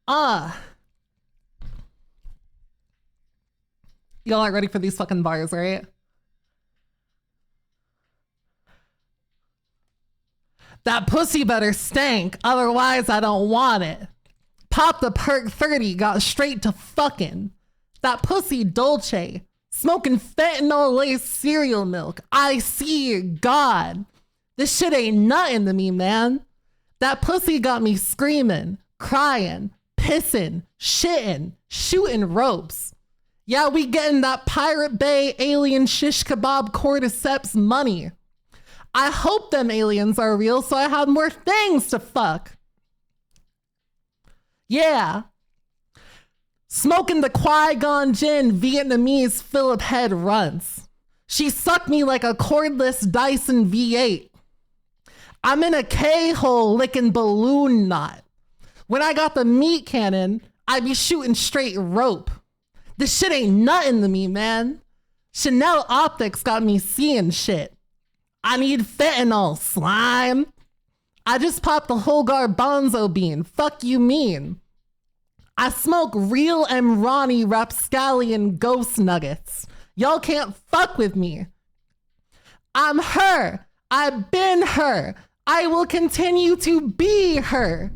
Y'all aren't ready for these fucking bars, right? That pussy better stank, otherwise I don't want it. Popped the perk 30, got straight to fucking. That pussy Dolce, smoking fentanyl-laced cereal milk. I see God. This shit ain't nothing to me, man. That pussy got me screaming, crying, pissing, shitting, shooting ropes. Yeah, we getting that Pirate Bay alien shish kebab cordyceps money. I hope them aliens are real so I have more things to fuck. Yeah. Smoking the Qui-Gon Jinn Vietnamese Philip Head runs. She sucked me like a cordless Dyson V8. I'm in a K-hole licking balloon knot. When I got the meat cannon, I be shooting straight rope. This shit ain't nothing to me, man. Chanel optics got me seeing shit. I need fentanyl, slime. I just popped the whole garbanzo bean. Fuck you mean? I smoke real Emrani rapscallion ghost nuggets. Y'all can't fuck with me. I'm her. I've been her. I will continue to be her.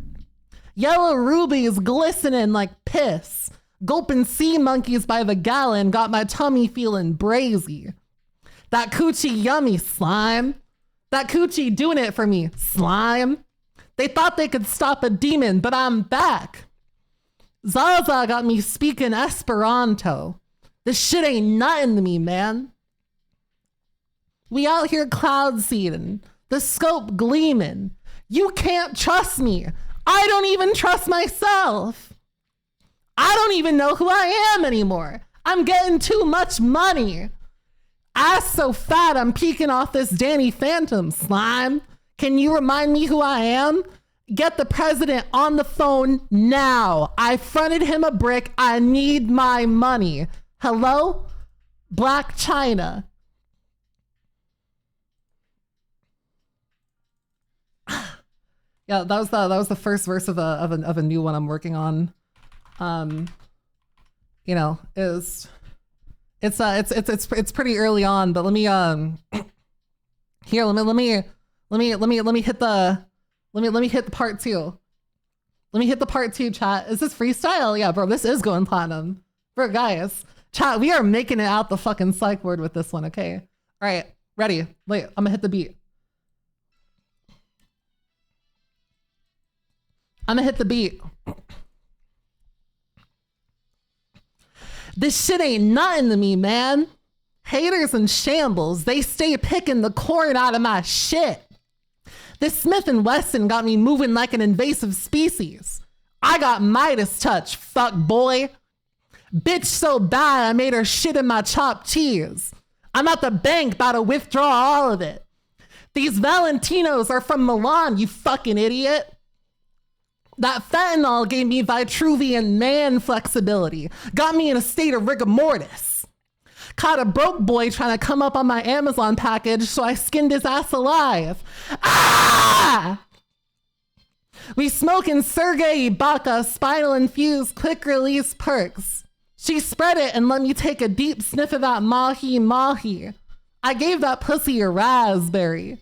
Yellow rubies glistening like piss. Gulping sea monkeys by the gallon got my tummy feeling brazy. That coochie yummy, slime. That coochie doing it for me, slime. They thought they could stop a demon, but I'm back. Zaza got me speaking Esperanto. This shit ain't nothing to me, man. We out here cloud seeding, the scope gleaming. You can't trust me. I don't even trust myself. I don't even know who I am anymore. I'm getting too much money. Ass so fat I'm peeking off this Danny Phantom, slime. Can you remind me who I am? Get the president on the phone now. I fronted him a brick. I need my money. Hello? Black China. Yeah, that was the first verse of a new one I'm working on. You know, it's pretty early on, but let me here, let me hit the part 2. Let me hit the part 2, chat. Is this freestyle? Yeah, bro, this is going platinum. Bro, guys, chat, we are making it out the fucking psych ward with this one, okay? All right, ready? Wait, I'm gonna hit the beat. This shit ain't nothing to me, man. Haters in shambles, they stay picking the corn out of my shit. This Smith & Wesson got me moving like an invasive species. I got Midas touch, fuck boy. Bitch so bad I made her shit in my chopped cheese. I'm at the bank about to withdraw all of it. These Valentinos are from Milan, you fucking idiot. That fentanyl gave me Vitruvian man flexibility. Got me in a state of rigor mortis. Caught a broke boy trying to come up on my Amazon package, so I skinned his ass alive. Ah! We smoking Sergei Ibaka spinal infused quick release perks. She spread it and let me take a deep sniff of that mahi mahi. I gave that pussy a raspberry.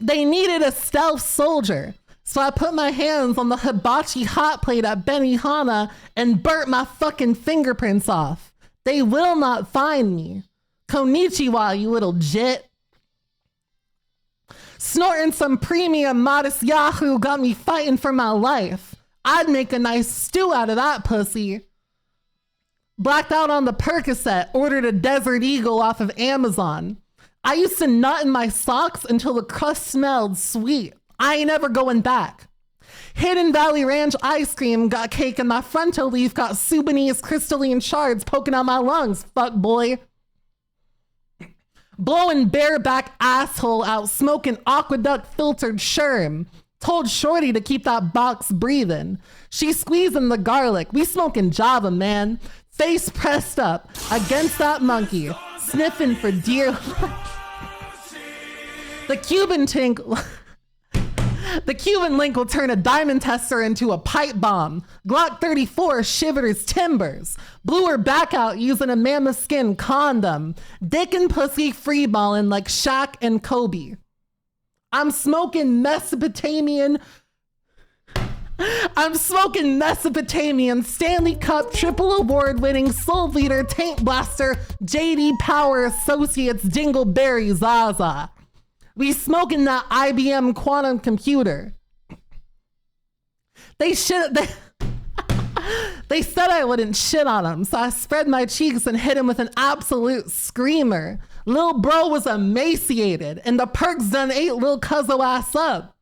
They needed a stealth soldier. So I put my hands on the hibachi hot plate at Benihana and burnt my fucking fingerprints off. They will not find me. Konnichiwa, you little jit. Snorting some premium modest Yahoo got me fighting for my life. I'd make a nice stew out of that pussy. Blacked out on the Percocet, ordered a Desert Eagle off of Amazon. I used to nut in my socks until the crust smelled sweet. I ain't ever going back. Hidden Valley Ranch ice cream got cake and my frontal leaf got Sudanese crystalline shards poking out my lungs, fuck boy. Blowing bareback asshole out, smoking aqueduct filtered sherm. Told Shorty to keep that box breathing. She squeezing the garlic. We smoking Java, man. Face pressed up against that monkey. Sniffing for deer. The Cuban tink... The Cuban link will turn a diamond tester into a pipe bomb. Glock 34 shivers timbers. Blew her back out using a mammoth skin condom. Dick and pussy freeballing like Shaq and Kobe. I'm smoking Mesopotamian Stanley Cup triple award winning Soul Leader Tank Blaster JD Power Associates Dingleberry Zaza. We smoking that IBM quantum computer. They said I wouldn't shit on him, so I spread my cheeks and hit him with an absolute screamer. Lil bro was emaciated, and the perks done ate Lil cuzzo ass up.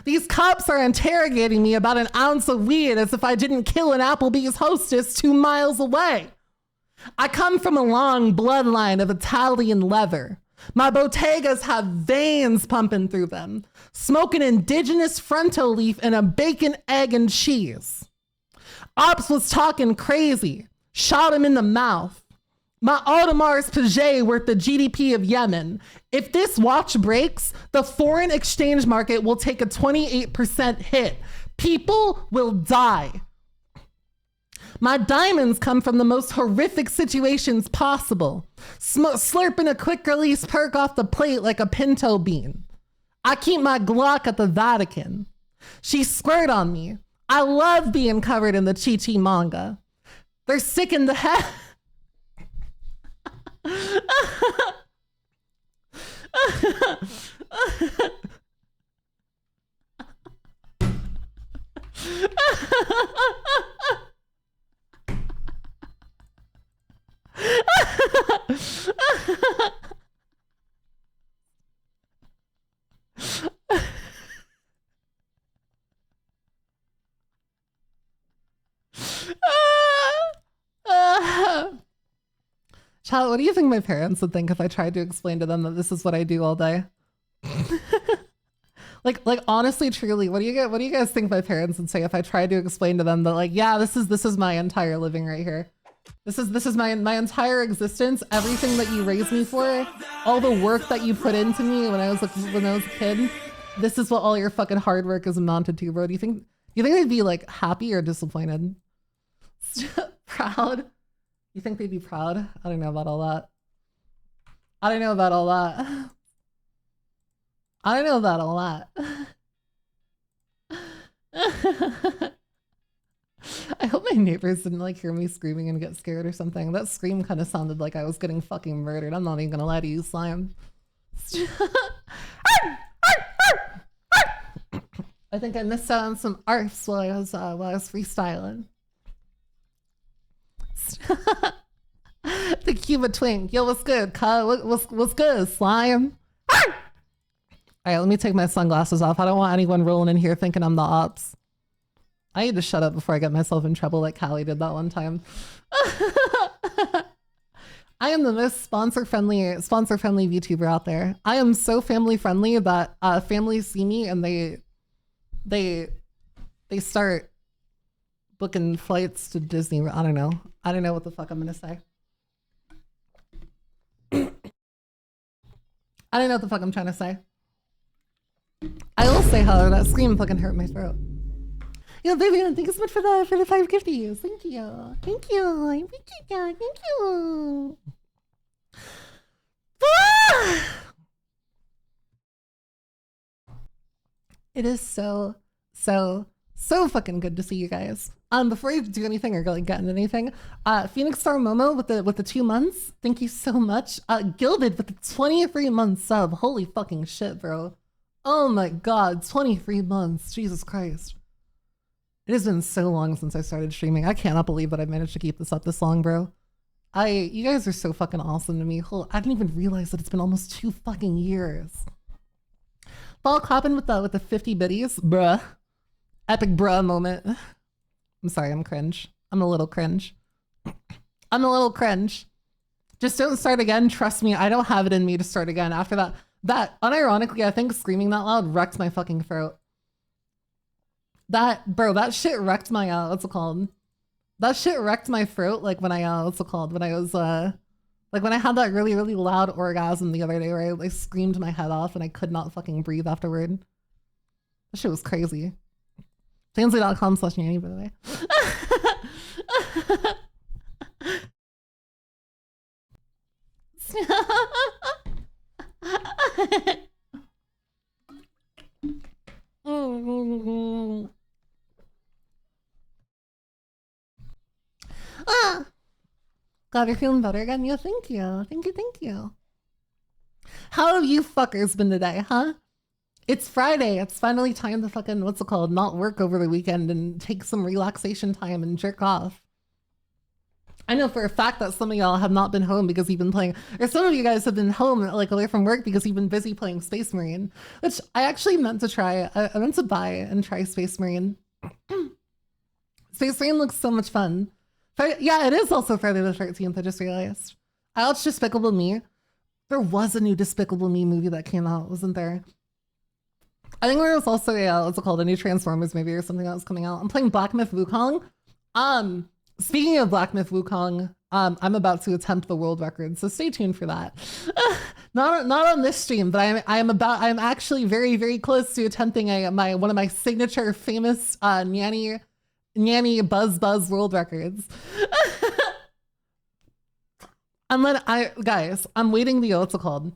These cops are interrogating me about an ounce of weed as if I didn't kill an Applebee's hostess 2 miles away. I come from a long bloodline of Italian leather. My bodegas have veins pumping through them. Smoking indigenous fronto leaf and a bacon, egg, and cheese. Ops was talking crazy. Shot him in the mouth. My Audemars Piguet worth the GDP of Yemen. If this watch breaks, the foreign exchange market will take a 28% hit. People will die. My diamonds come from the most horrific situations possible. Slurping a quick release perk off the plate like a pinto bean. I keep my Glock at the Vatican. She squirt on me. I love being covered in the Chi-Chi manga. They're sick in the head. Child, what do you think my parents would think if I tried to explain to them that this is what I do all day? like honestly, truly, what do you guys think my parents would say if I tried to explain to them that, like, yeah, this is my entire living right here. This is my entire existence. Everything that you raised me for, all the work that you put into me when I was a kid. This is what all your fucking hard work is amounted to, bro. Do you think they'd be like happy or disappointed? Proud? You think they'd be proud? I don't know about all that. I don't know about all that. I don't know about all that. I hope my neighbors didn't like hear me screaming and get scared or something. That scream kind of sounded like I was getting fucking murdered. I'm not even gonna lie to you, Slime. I think I missed out on some arfs while I was freestyling. The Cuba twink. Yo, what's good, Kyle? What's good, Slime? All right, let me take my sunglasses off. I don't want anyone rolling in here thinking I'm the ops. I need to shut up before I get myself in trouble like Callie did that one time. I am the most sponsor-friendly VTuber out there. I am so family-friendly that families see me and they start booking flights to Disney. I don't know what the fuck I'm gonna say. I don't know what the fuck I'm trying to say. I will say, however, that scream fucking hurt my throat. Yo, baby, thank you so much for the 5 gifties. Thank you. Thank you. I appreciate that. Thank you. It is so fucking good to see you guys. Before you do anything or like get into anything, Phoenix Star Momo with the 2 months. Thank you so much. Gilded with the 23 month sub. Holy fucking shit, bro. Oh my god, 23 months. Jesus Christ. It has been so long since I started streaming. I cannot believe that I managed to keep this up this long, bro. You guys are so fucking awesome to me. I didn't even realize that it's been almost 2 fucking years. Fall clapping with the 50 biddies, bruh. Epic bruh moment. I'm sorry, I'm cringe. I'm a little cringe. I'm a little cringe. Just don't start again. Trust me, I don't have it in me to start again. After that unironically, I think screaming that loud wrecked my fucking throat. That shit wrecked my, what's it called? That shit wrecked my throat, like when I, what's it called? When I was, like when I had that really, really loud orgasm the other day where I like screamed my head off and I could not fucking breathe afterward. That shit was crazy. Fansly.com/Nyannie, by the way. Glad you're feeling better again. Yeah, thank you. Thank you. How have you fuckers been today, huh? It's Friday. It's finally time to fucking, what's it called? Not work over the weekend and take some relaxation time and jerk off. I know for a fact that some of y'all have not been home because you've been playing, or some of you guys have been home, like away from work because you've been busy playing Space Marine, which I actually meant to try. I meant to buy and try Space Marine. Space Marine looks so much fun. Yeah, it is also Friday the 13th, I just realized. I watched Despicable Me. There was a new Despicable Me movie that came out, wasn't there? I think there was also a, what's it called, a new Transformers movie or something that was coming out. I'm playing Black Myth Wukong. Speaking of Black Myth Wukong, I'm about to attempt the world record, so stay tuned for that. Not on this stream, but I'm actually very, very close to attempting one of my signature famous Nyannie Buzz world records. Guys, I'm waiting what's it called?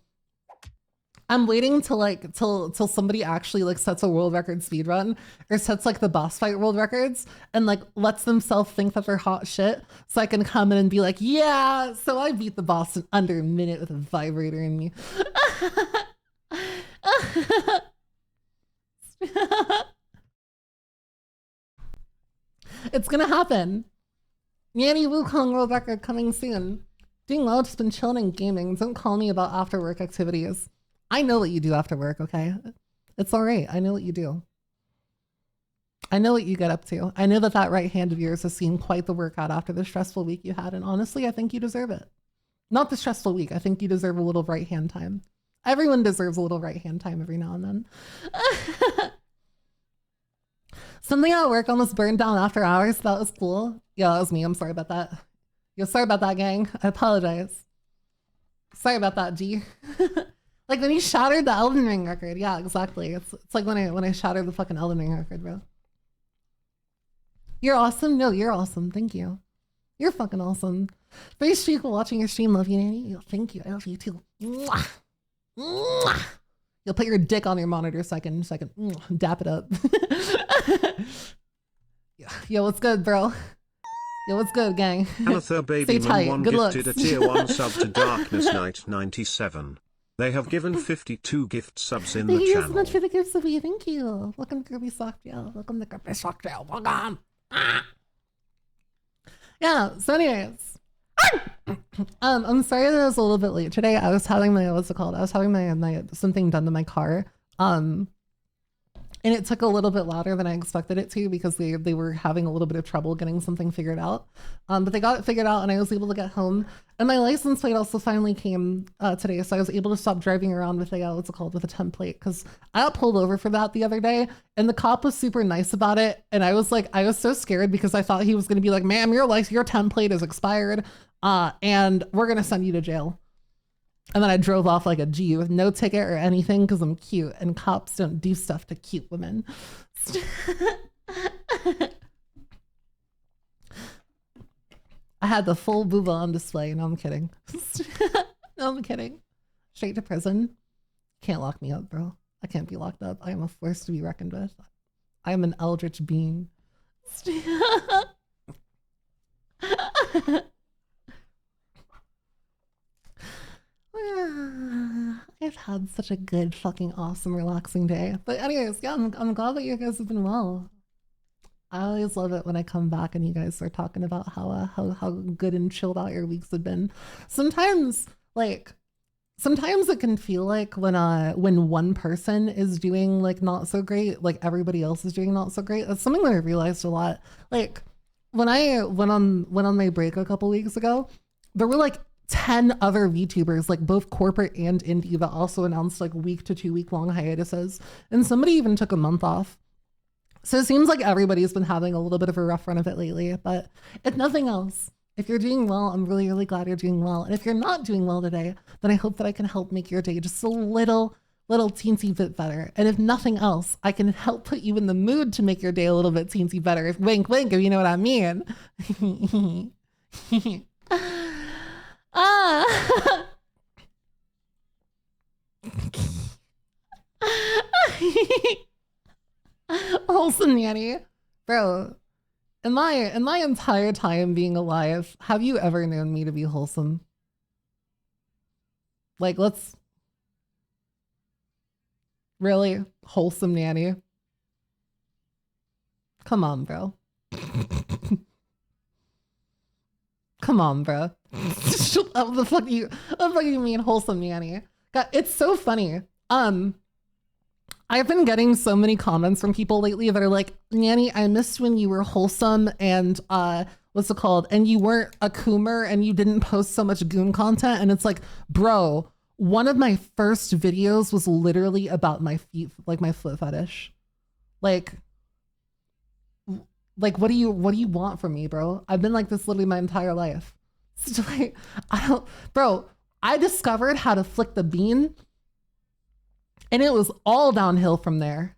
I'm waiting till somebody actually like sets a world record speed run or sets like the boss fight world records and like lets themselves think that they're hot shit, so I can come in and be like, yeah, so I beat the boss in under a minute with a vibrator in me. It's gonna happen. Nyannie Wukong world record coming soon. Doing well, just been chilling and gaming. Don't call me about after work activities. I know what you do after work, okay? It's all right. I know what you do. I know what you get up to. I know that right hand of yours has seen quite the workout after the stressful week you had, and honestly, I think you deserve it. Not the stressful week. I think you deserve a little right hand time. Everyone deserves a little right hand time every now and then. Something at work almost burned down after hours. That was cool. Yeah, that was me. I'm sorry about that. Yo, sorry about that, gang. I apologize. Sorry about that, G. Like when he shattered the Elden Ring record. Yeah, exactly. It's like when I shattered the fucking Elden Ring record, bro. You're awesome. No, you're awesome. Thank you. You're fucking awesome. Very people watching your stream. Love you, Nyannie. Thank you. I love you too. Mwah. Mwah. You'll put your dick on your monitor so I can dap it up. Yo, what's good, bro? Yo, what's good, gang? Another baby tight. one Good gifted looks. a tier 1 sub to Darkness Knight 97. They have given 52 gift subs in the Thank you channel. so much for the gifts of you. Thank you. Welcome to Kirby Sock Jail. Welcome to Kirby Sock Jail. Welcome. Yeah, so anyways. I'm sorry that I was a little bit late today. I was having my, what's it called? I was having my something done to my car. And it took a little bit louder than I expected it to because they were having a little bit of trouble getting something figured out. But they got it figured out and I was able to get home. And my license plate also finally came today. So I was able to stop driving around with a, what's it called, with a template, because I got pulled over for that the other day and the cop was super nice about it. And I was so scared because I thought he was going to be like, ma'am, your template is expired and we're going to send you to jail. And then I drove off like a G with no ticket or anything because I'm cute and cops don't do stuff to cute women. I had the full booba on display. No, I'm kidding. No, I'm kidding. Straight to prison. Can't lock me up, bro. I can't be locked up. I am a force to be reckoned with. I am an eldritch being. I've had such a good, fucking awesome, relaxing day. But anyways, yeah, I'm glad that you guys have been well. I always love it when I come back and you guys are talking about how good and chilled out your weeks have been. Sometimes it can feel like when one person is doing like not so great, like everybody else is doing not so great. That's something that I realized a lot. Like when I went on my break a couple weeks ago, there were like 10 other VTubers, like both corporate and indie, that also announced like week to 2 week long hiatuses. And somebody even took a month off. So it seems like everybody's been having a little bit of a rough run of it lately, but if nothing else, if you're doing well, I'm really, really glad you're doing well. And if you're not doing well today, then I hope that I can help make your day just a little little teensy bit better. And if nothing else, I can help put you in the mood to make your day a little bit teensy better. If wink, wink, if you know what I mean. Ah. Wholesome Nyannie. Bro, in my entire time being alive, have you ever known me to be wholesome? Like, let's really wholesome Nyannie. Come on, bro. Come on, bro. What the fuck you mean wholesome Nyannie? God, it's so funny. I've been getting so many comments from people lately that are like, Nyannie, I missed when you were wholesome and what's it called? And you weren't a coomer and you didn't post so much goon content. And it's like, bro, one of my first videos was literally about my feet, like my foot fetish. Like what do you want from me, bro? I've been like this literally my entire life. So like, I discovered how to flick the bean and it was all downhill from there.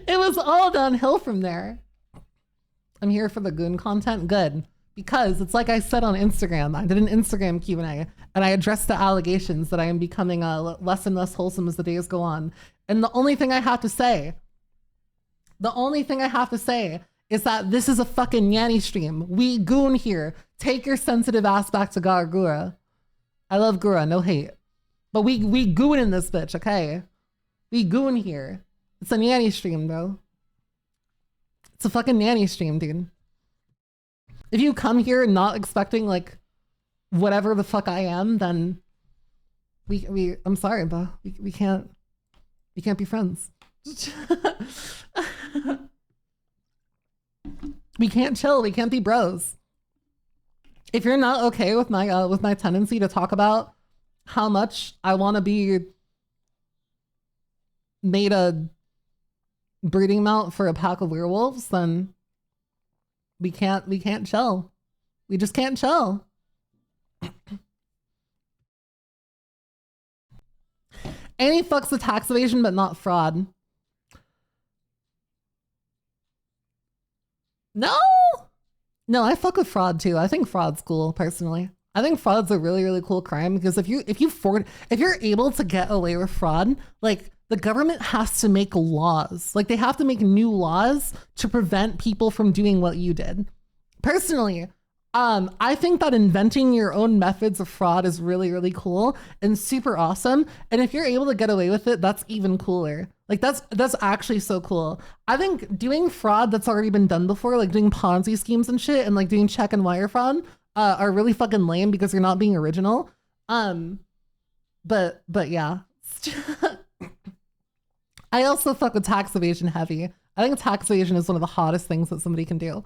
It was all downhill from there. I'm here for the goon content, good. Because it's like I said on Instagram, I did an Instagram Q&A and I addressed the allegations that I am becoming less and less wholesome as the days go on. And the only thing I have to say is that this is a fucking Nyannie stream. We goon here. Take your sensitive ass back to Gura. I love Gura, no hate. But we goon in this bitch, okay? We goon here. It's a Nyannie stream, bro. It's a fucking Nyannie stream, dude. If you come here not expecting like whatever the fuck I am, then I'm sorry, but we can't be friends. We can't chill. We can't be bros. If you're not okay with my tendency to talk about how much I want to be made a breeding mount for a pack of werewolves, then we can't chill. We just can't chill. Annie fucks with tax evasion, but not fraud. No, I fuck with fraud too. I think fraud's cool, personally. I think fraud's a really, really cool crime because if you're able to get away with fraud, like the government has to make laws. Like they have to make new laws to prevent people from doing what you did. Personally, I think that inventing your own methods of fraud is really, really cool and super awesome. And if you're able to get away with it, that's even cooler. Like that's actually so cool. I think doing fraud that's already been done before, like doing Ponzi schemes and shit and like doing check and wire fraud, are really fucking lame because you're not being original. But yeah. I also fuck with tax evasion heavy. I think tax evasion is one of the hottest things that somebody can do.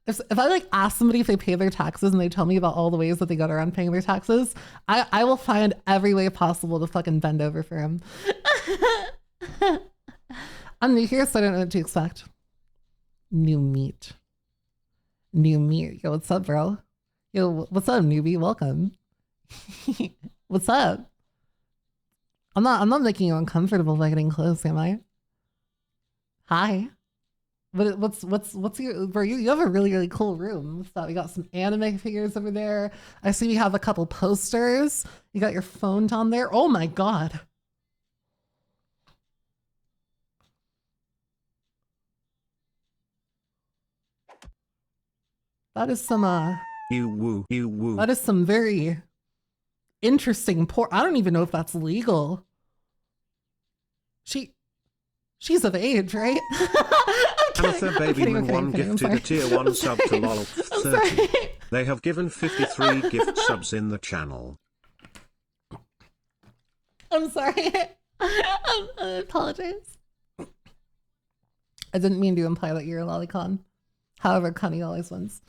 If I like ask somebody if they pay their taxes and they tell me about all the ways that they got around paying their taxes, I will find every way possible to fucking bend over for him. I'm new here, so I don't know what to expect. New meat. Yo, what's up, bro? Yo, what's up, newbie? Welcome. What's up? I'm not making you uncomfortable by getting close, am I? Hi. But what's your, bro, you have a really, really cool room. What's that? We got some anime figures over there. I see we have a couple posters. You got your phone down there. Oh my God. That is some, you woo. That is some very interesting porn. I don't even know if that's legal. She's of age, right? Amatha Baby Moon 1 gifted a tier 1 sub to LOL 30. They have given 53 gift subs in the channel. I'm sorry. I apologize. I didn't mean to imply that you're a lolicon. However, Connie always wins.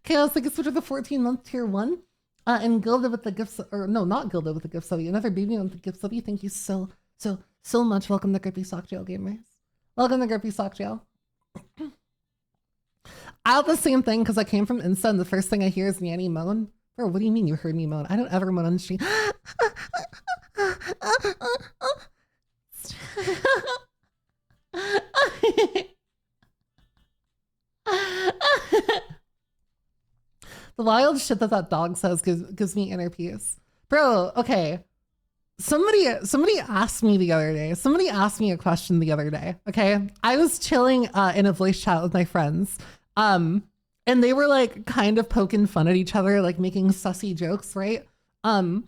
Chaos, thank you so much for the 14-month tier 1. And Gilda with the gifts, or no, not Gilda with the gift sub. Another baby with the gift sub. Thank you so much. Welcome to Grippy Sock Jail gamers. Welcome to Grippy Sock Jail. I have the same thing because I came from Insta and the first thing I hear is Nyannie moan Bro, what do you mean you heard me moan? I don't ever moan on the stream. The wild shit that dog says gives me inner peace. Bro, okay. Somebody asked me the other day. Somebody asked me a question the other day, okay? I was chilling in a voice chat with my friends. And they were like kind of poking fun at each other, like making sussy jokes, right? One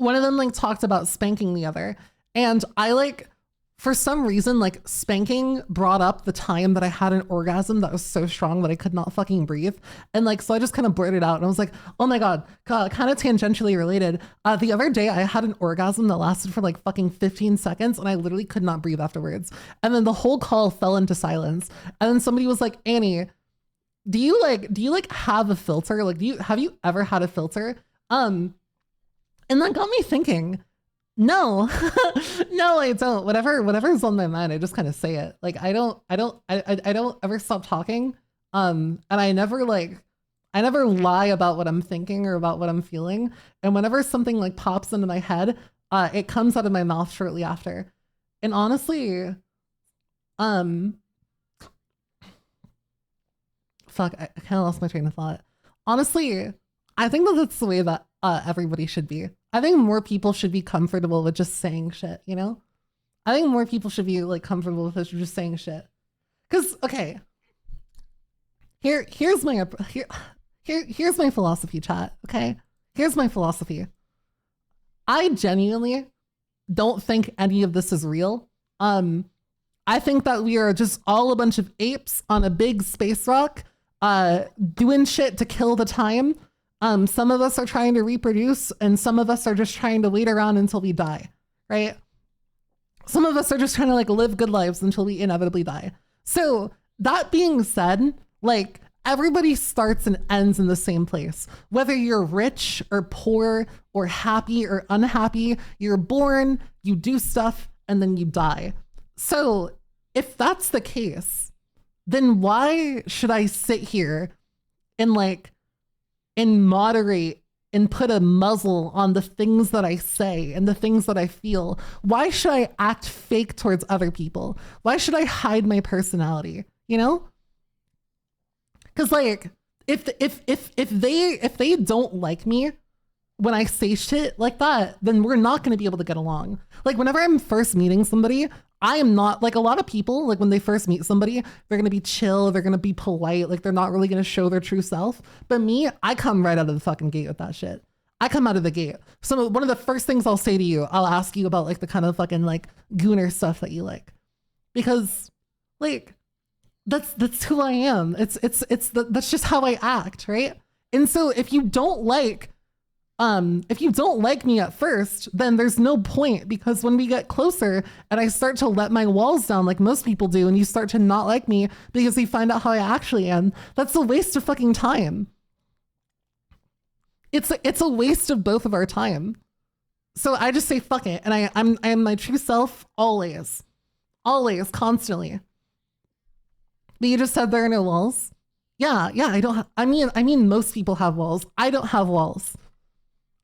of them like talked about spanking the other. And I like, for some reason, like spanking brought up the time that I had an orgasm that was so strong that I could not fucking breathe. And like, so I just kind of blurted out and I was like, oh my God, kind of tangentially related. The other day I had an orgasm that lasted for like fucking 15 seconds and I literally could not breathe afterwards. And then the whole call fell into silence. And then somebody was like, Annie, do you have a filter? Like, have you ever had a filter? And that got me thinking, no, no, I don't. Whatever's on my mind, I just kind of say it. Like, I don't ever stop talking. And I never lie about what I'm thinking or about what I'm feeling. And whenever something like pops into my head, it comes out of my mouth shortly after. And honestly, fuck, I kind of lost my train of thought. Honestly, I think that's the way that everybody should be. I think more people should be comfortable with just saying shit, you know? I think more people should be like comfortable with just saying shit. Cause okay, here's my philosophy, chat. Okay, here's my philosophy. I genuinely don't think any of this is real. I think that we are just all a bunch of apes on a big space rock, doing shit to kill the time. Some of us are trying to reproduce and some of us are just trying to wait around until we die, right? Some of us are just trying to like live good lives until we inevitably die. So that being said, like everybody starts and ends in the same place. Whether you're rich or poor or happy or unhappy, you're born, you do stuff, and then you die. So if that's the case, then why should I sit here and moderate and put a muzzle on the things that I say and the things that I feel? Why should I act fake towards other people? Why should I hide my personality? You know? Because like, if they don't like me when I say shit like that, then we're not going to be able to get along. Like whenever I'm first meeting somebody, I am not like a lot of people, like when they first meet somebody, they're going to be chill. They're going to be polite. Like they're not really going to show their true self. But me, I come right out of the fucking gate with that shit. I come out of the gate. So one of the first things I'll say to you, I'll ask you about like the kind of fucking like gooner stuff that you like, because like that's who I am. That's just how I act. Right. And so if you don't like me at first, then there's no point, because when we get closer and I start to let my walls down like most people do, and you start to not like me because you find out how I actually am, that's a waste of fucking time. It's a waste of both of our time. So I just say fuck it, and I am my true self always, constantly. But you just said there are no walls. Yeah, I mean most people have walls. I don't have walls.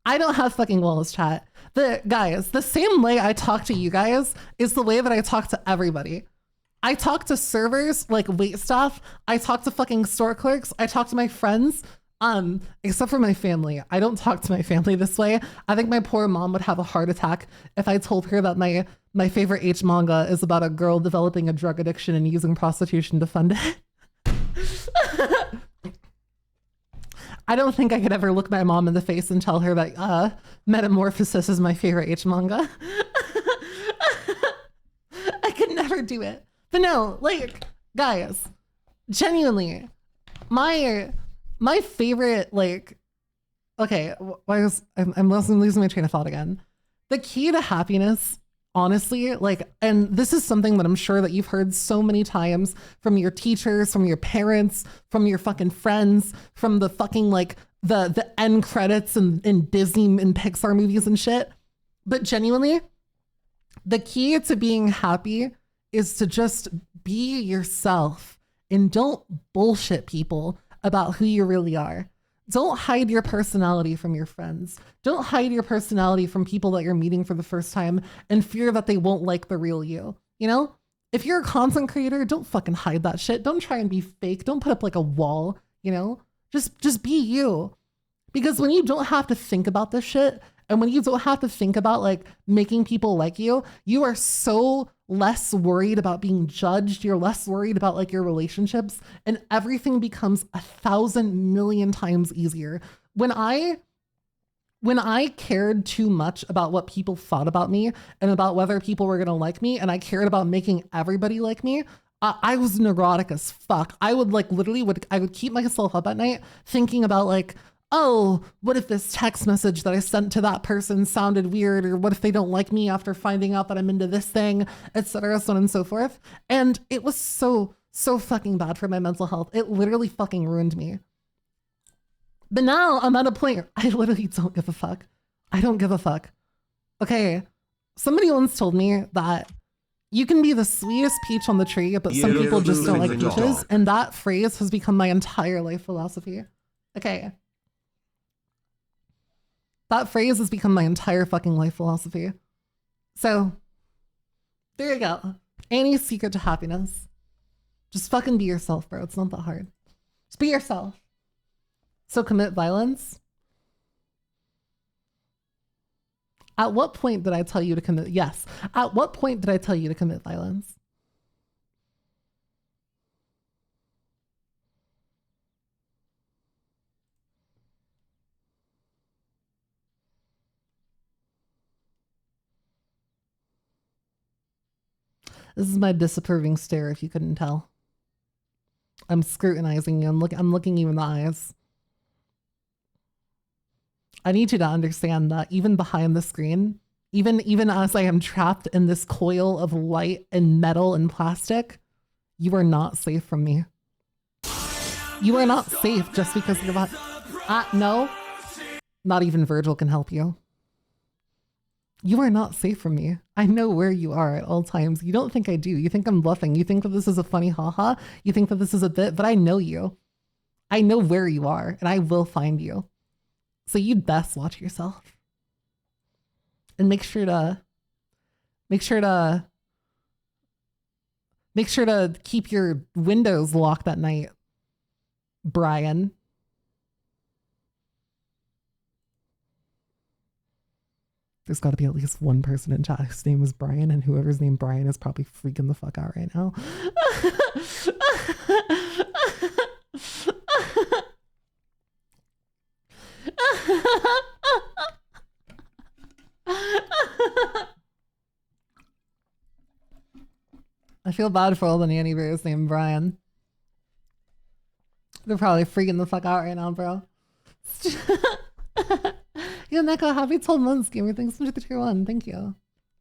I don't have fucking walls, chat. The same way I talk to you guys is the way that I talk to everybody. I talk to servers, like wait staff. I talk to fucking store clerks. I talk to my friends, except for my family. I don't talk to my family this way. I think my poor mom would have a heart attack if I told her that my favorite H manga is about a girl developing a drug addiction and using prostitution to fund it. I don't think I could ever look my mom in the face and tell her that Metamorphosis is my favorite H manga. I could never do it. But no, like, guys, genuinely, my favorite, like, okay, I'm losing my train of thought again. The key to happiness, honestly, like, and this is something that I'm sure that you've heard so many times from your teachers, from your parents, from your fucking friends, from the fucking like the end credits in Disney and Pixar movies and shit. But genuinely, the key to being happy is to just be yourself and don't bullshit people about who you really are. Don't hide your personality from your friends. Don't hide your personality from people that you're meeting for the first time and fear that they won't like the real you. You know, if you're a content creator, don't fucking hide that shit. Don't try and be fake. Don't put up like a wall, you know, just be you. Because when you don't have to think about this shit, and when you don't have to think about like making people like you are so less worried about being judged. You're less worried about like your relationships, and everything becomes 1,000 million times easier. When I cared too much about what people thought about me and about whether people were going to like me, and I cared about making everybody like me, I was neurotic as fuck. I would like literally I would keep myself up at night thinking about like, oh, what if this text message that I sent to that person sounded weird? Or what if they don't like me after finding out that I'm into this thing, etc., so on and so forth. And it was so fucking bad for my mental health. It literally fucking ruined me. But now I'm at a point, I literally don't give a fuck. I don't give a fuck. Okay, somebody once told me that you can be the sweetest peach on the tree, but some people just don't like peaches. And that phrase has become my entire life philosophy. Okay. That phrase has become my entire fucking life philosophy. So, there you go. Annie's secret to happiness. Just fucking be yourself, bro. It's not that hard. Just be yourself. So commit violence. At what point did I tell you to commit? Yes. At what point did I tell you to commit violence? This is my disapproving stare, if you couldn't tell. I'm scrutinizing you. I'm looking you in the eyes. I need you to understand that even behind the screen, even as I am trapped in this coil of light and metal and plastic, you are not safe from me. You are not safe just because you're about... no. Not even Virgil can help you. You are not safe from me. I know where you are at all times. You don't think I do. You think I'm bluffing. You think that this is a funny haha. You think that this is a bit, but I know you. I know where you are, and I will find you. So you'd best watch yourself. And make sure to keep your windows locked at night, Brian. There's got to be at least one person in chat whose name is Brian, and whoever's named Brian is probably freaking the fuck out right now. I feel bad for all the Nyannie bears named Brian. They're probably freaking the fuck out right now, bro. Yeah, Neko, happy 12 months, gamer. Thanks for the tier 1. Thank you.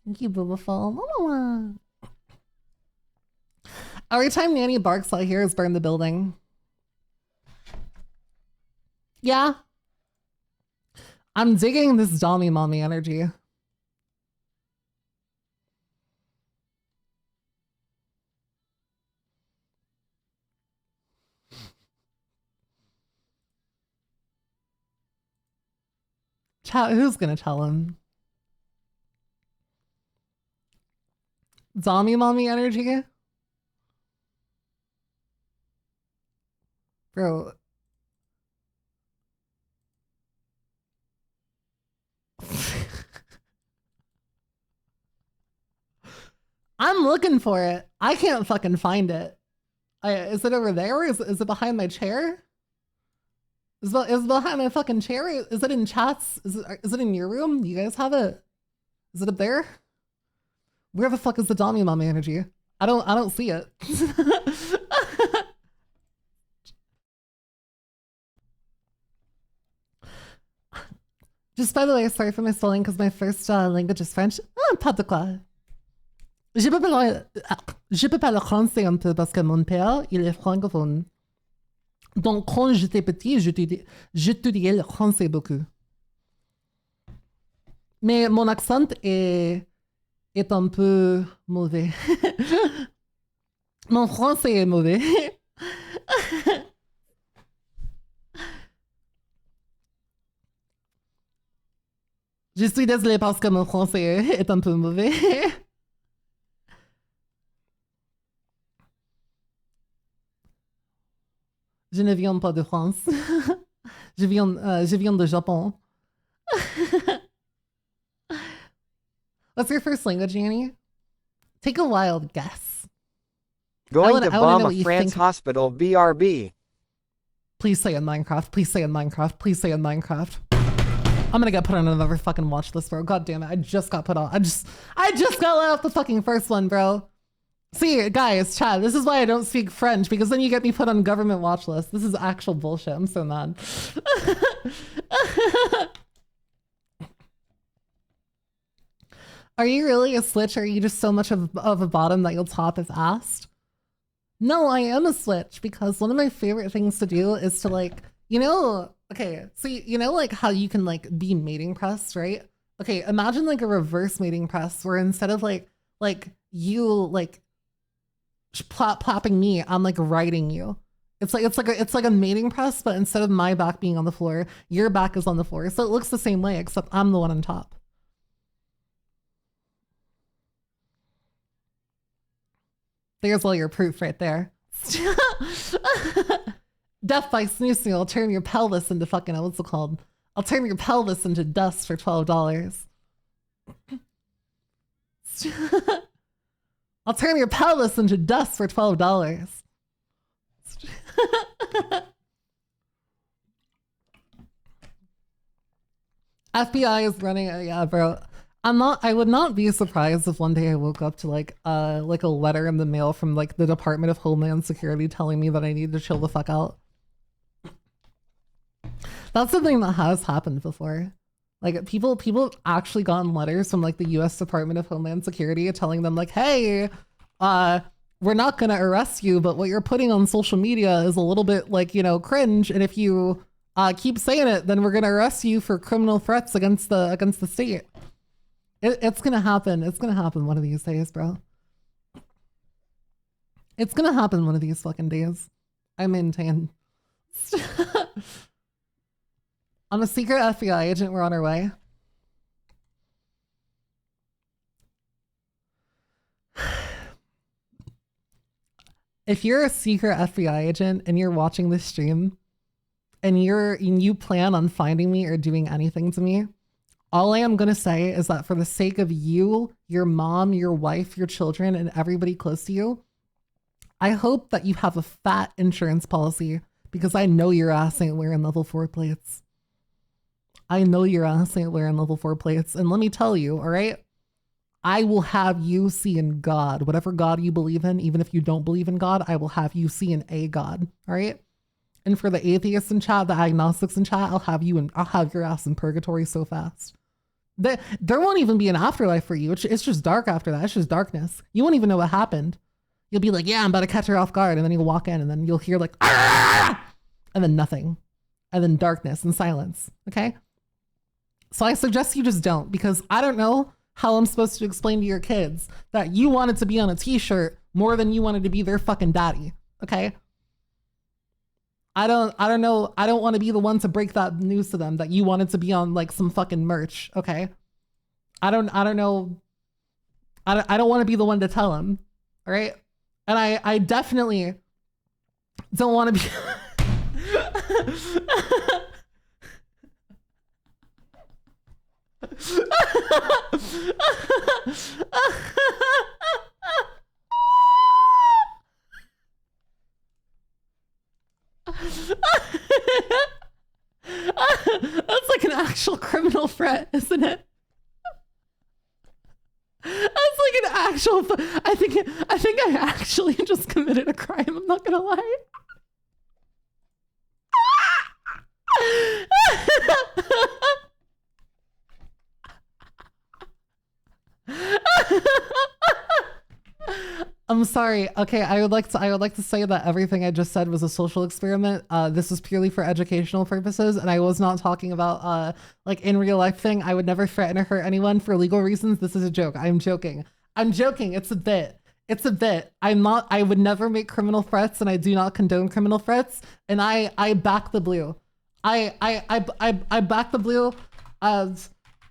Thank you, Bubafall. Every time Nyannie barks, all I hear is burn the building. Yeah. I'm digging this Dommy Mommy energy. Chat, who's gonna tell him? Dommy Mommy energy? Bro. I'm looking for it. I can't fucking find it. Is it over there? Is it behind my chair? Is it behind my fucking chair? Is it in chats? Is it in your room? You guys have it? Is it up there? Where the fuck is the Dommy Mommy energy? I don't see it. Just by the way, sorry for my spelling because my first language is French. Pas de quoi. Je peux parler français un peu parce que mon père, il est francophone. Donc, quand j'étais petit, j'étudiais le français beaucoup. Mais mon accent est un peu mauvais. Mon français est mauvais. Je suis désolée parce que mon français est un peu mauvais. Je ne viens pas de France. je viens de Japon. What's your first language, Nyannie? Take a wild guess. Going to bomb a France hospital, BRB. Please say in Minecraft. Please say in Minecraft. Please say in Minecraft. I'm gonna get put on another fucking watch list, bro. God damn it. I just got put on. I just got let off the fucking first one, bro. See, guys, chat, this is why I don't speak French, because then you get me put on government watch list. This is actual bullshit. I'm so mad. Are you really a switch, or are you just so much of a bottom that you'll top if asked? No, I am a switch, because one of my favorite things to do is to, like, you know, okay, so you know, like, how you can, like, be mating pressed, right? Okay, imagine, like, a reverse mating press, where instead of, like you, like, plopping me, I'm, like, riding you. It's like a mating press, but instead of my back being on the floor, your back is on the floor. So it looks the same way, except I'm the one on top. There's all your proof right there. Death by snoozing, I'll turn your pelvis into fucking, what's it called? I'll turn your pelvis into dust for $12. I'll turn your pelvis into dust for $12. FBI is running, yeah, bro. I would not be surprised if one day I woke up to like a letter in the mail from like the Department of Homeland Security telling me that I need to chill the fuck out. That's something that has happened before. Like people have actually gotten letters from like the US Department of Homeland Security telling them like, hey, we're not gonna arrest you, but what you're putting on social media is a little bit like, you know, cringe. And if you keep saying it, then we're gonna arrest you for criminal threats against the state. It's gonna happen. It's gonna happen one of these days, bro. It's gonna happen one of these fucking days. I maintain. I'm a secret FBI agent. We're on our way. If you're a secret FBI agent and you're watching this stream and you plan on finding me or doing anything to me, all I am going to say is that for the sake of you, your mom, your wife, your children, and everybody close to you, I hope that you have a fat insurance policy, because I know your ass ain't wearing level 4 plates. I know your ass ain't wearing level 4 plates. And let me tell you, all right, I will have you see in God, whatever God you believe in, even if you don't believe in God, I will have you see in a God, all right? And for the atheists in chat, the agnostics in chat, I'll have your ass in purgatory so fast. There won't even be an afterlife for you. It's just dark after that. It's just darkness. You won't even know what happened. You'll be like, yeah, I'm about to catch her off guard. And then you'll walk in and then you'll hear like, ah! And then nothing. And then darkness and silence. Okay? So I suggest you just don't, because I don't know how I'm supposed to explain to your kids that you wanted to be on a t-shirt more than you wanted to be their fucking daddy. Okay? I don't know. I don't want to be the one to break that news to them that you wanted to be on like some fucking merch. Okay. I don't know. I don't want to be the one to tell them. All right. And I definitely don't want to be. That's like an actual criminal threat, isn't it? That's like an actual. I think I actually just committed a crime. I'm not gonna lie. I'm sorry. Okay, I would like to say that everything I just said was a social experiment. This was purely for educational purposes, and I was not talking about like in real life thing. I would never threaten or hurt anyone for legal reasons. This is a joke. I'm joking. It's a bit. It's a bit. I would never make criminal threats, and I do not condone criminal threats. And I back the blue. I back the blue.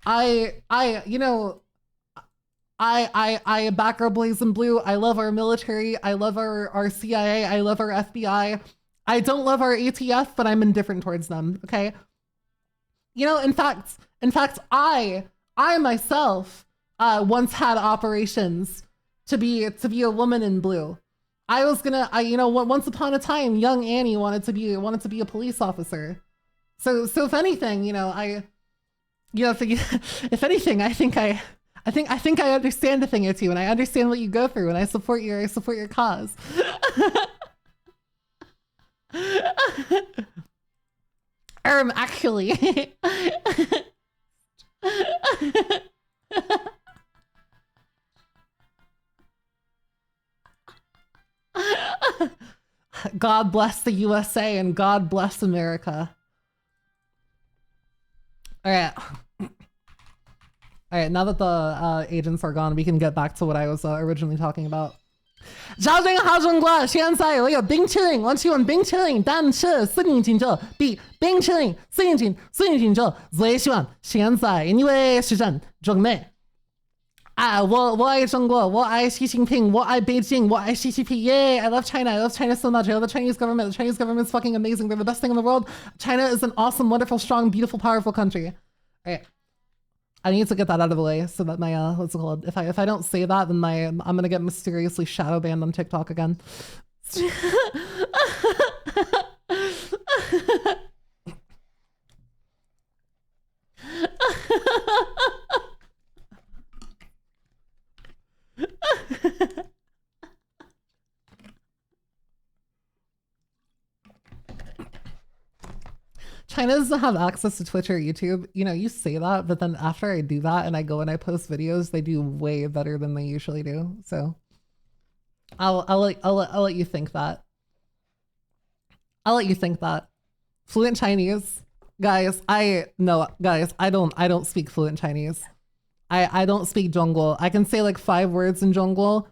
you know, I back our blaze and blue. I love our military. I love our CIA. I love our FBI. I don't love our ATF, but I'm indifferent towards them. Okay. You know, in fact, I myself once had operations to be a woman in blue. I was gonna, you know, once upon a time, young Annie wanted to be a police officer. So if anything, you know, if anything, I think I understand a thing or two, and I understand what you go through, and I support your cause. Actually. God bless the USA and God bless America. All right. All right, now that the agents are gone, we can get back to what I was originally talking about. 找这个好中国，现在我有冰淇淋，我喜欢冰淇淋，但是四年前就比冰淇淋4年前就最喜欢现在，因为是真中美。我爱中国，我爱习近平，我爱北京，我爱 CCP. Yay! I love China. I love China so much. I love the Chinese government. The Chinese government's fucking amazing. They're the best thing in the world. China is an awesome, wonderful, strong, beautiful, powerful country. All right. I need to get that out of the way so that my what's it called? If I don't say that, then I'm gonna get mysteriously shadow banned on TikTok again. China doesn't have access to Twitch or YouTube. You know, you say that, but then after I do that and I go and I post videos, they do way better than they usually do. So I'll let you think that. I'll let you think that. Fluent Chinese, guys. I don't speak fluent Chinese. I don't speak Zhongguo. I can say like 5 words in Zhongguo.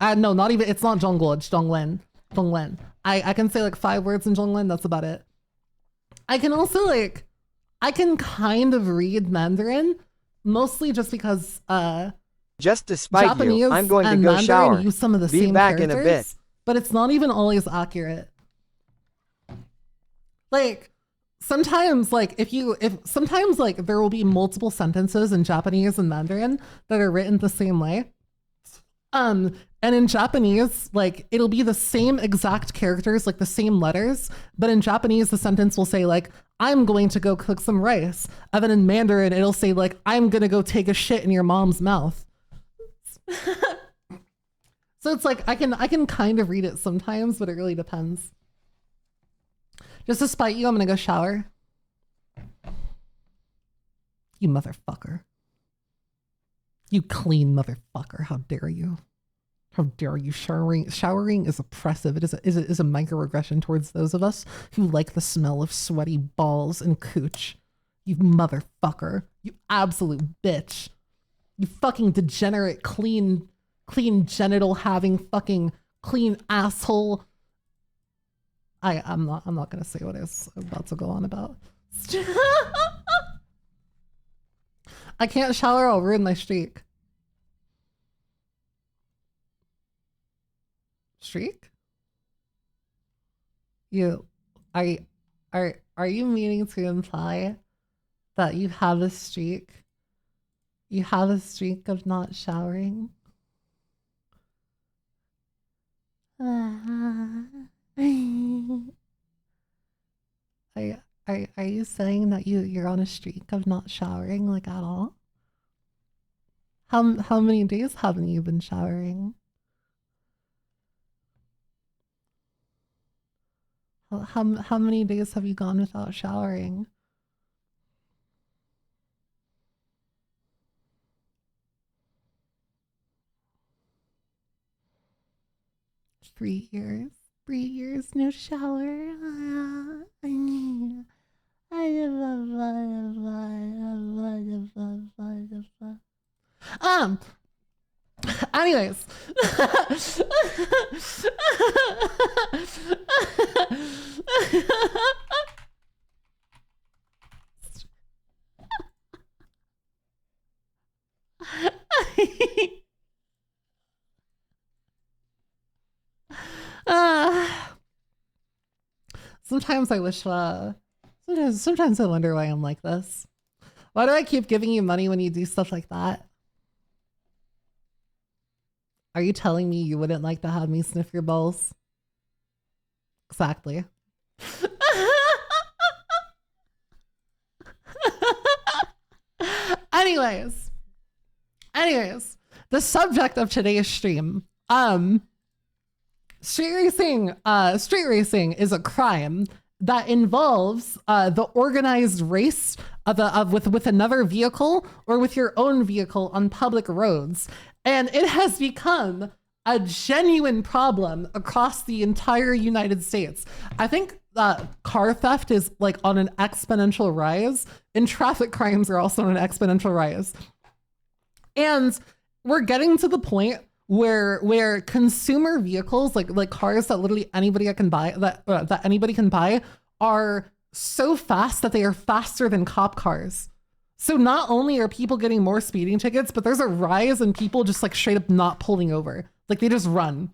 No, not even. It's not Zhongguo. It's Zhonglen. I can say like 5 words in Zhonglen. That's about it. I can also I can kind of read Mandarin, mostly just because just to spite Japanese you, I'm going to and go Mandarin shower. use some of the Be same back characters, in a bit. but it's not even always accurate. Like sometimes sometimes there will be multiple sentences in Japanese and Mandarin that are written the same way. And in Japanese, like it'll be the same exact characters, like the same letters, but in Japanese the sentence will say like, I'm going to go cook some rice. And then in Mandarin it'll say like, I'm gonna go take a shit in your mom's mouth. So it's like I can kind of read it sometimes, but it really depends. Just to spite you, I'm gonna go shower. You motherfucker. You clean motherfucker. How dare you? How dare you? Showering is oppressive. It is a microaggression towards those of us who like the smell of sweaty balls and cooch. You motherfucker. You absolute bitch. You fucking degenerate, clean genital having fucking clean asshole. I'm not gonna say what I was about to go on about. I can't shower, I'll ruin my streak. Streak? Are you meaning to imply that you have a streak? You have a streak of not showering? Are you saying that you're on a streak of not showering like at all? How many days haven't you been showering? How many days have you gone without showering? Three years, no shower. Anyways. Sometimes I wish, sometimes I wonder why I'm like this. Why do I keep giving you money when you do stuff like that? Are you telling me you wouldn't like to have me sniff your balls? Exactly. Anyways, the subject of today's stream, street racing is a crime that involves the organized race with another vehicle or with your own vehicle on public roads. And it has become a genuine problem across the entire United States. I think car theft is like on an exponential rise, and traffic crimes are also on an exponential rise. And we're getting to the point where consumer vehicles, like cars that literally anybody can buy, that anybody can buy, are so fast that they are faster than cop cars. So not only are people getting more speeding tickets, but there's a rise in people just like straight up not pulling over. Like they just run.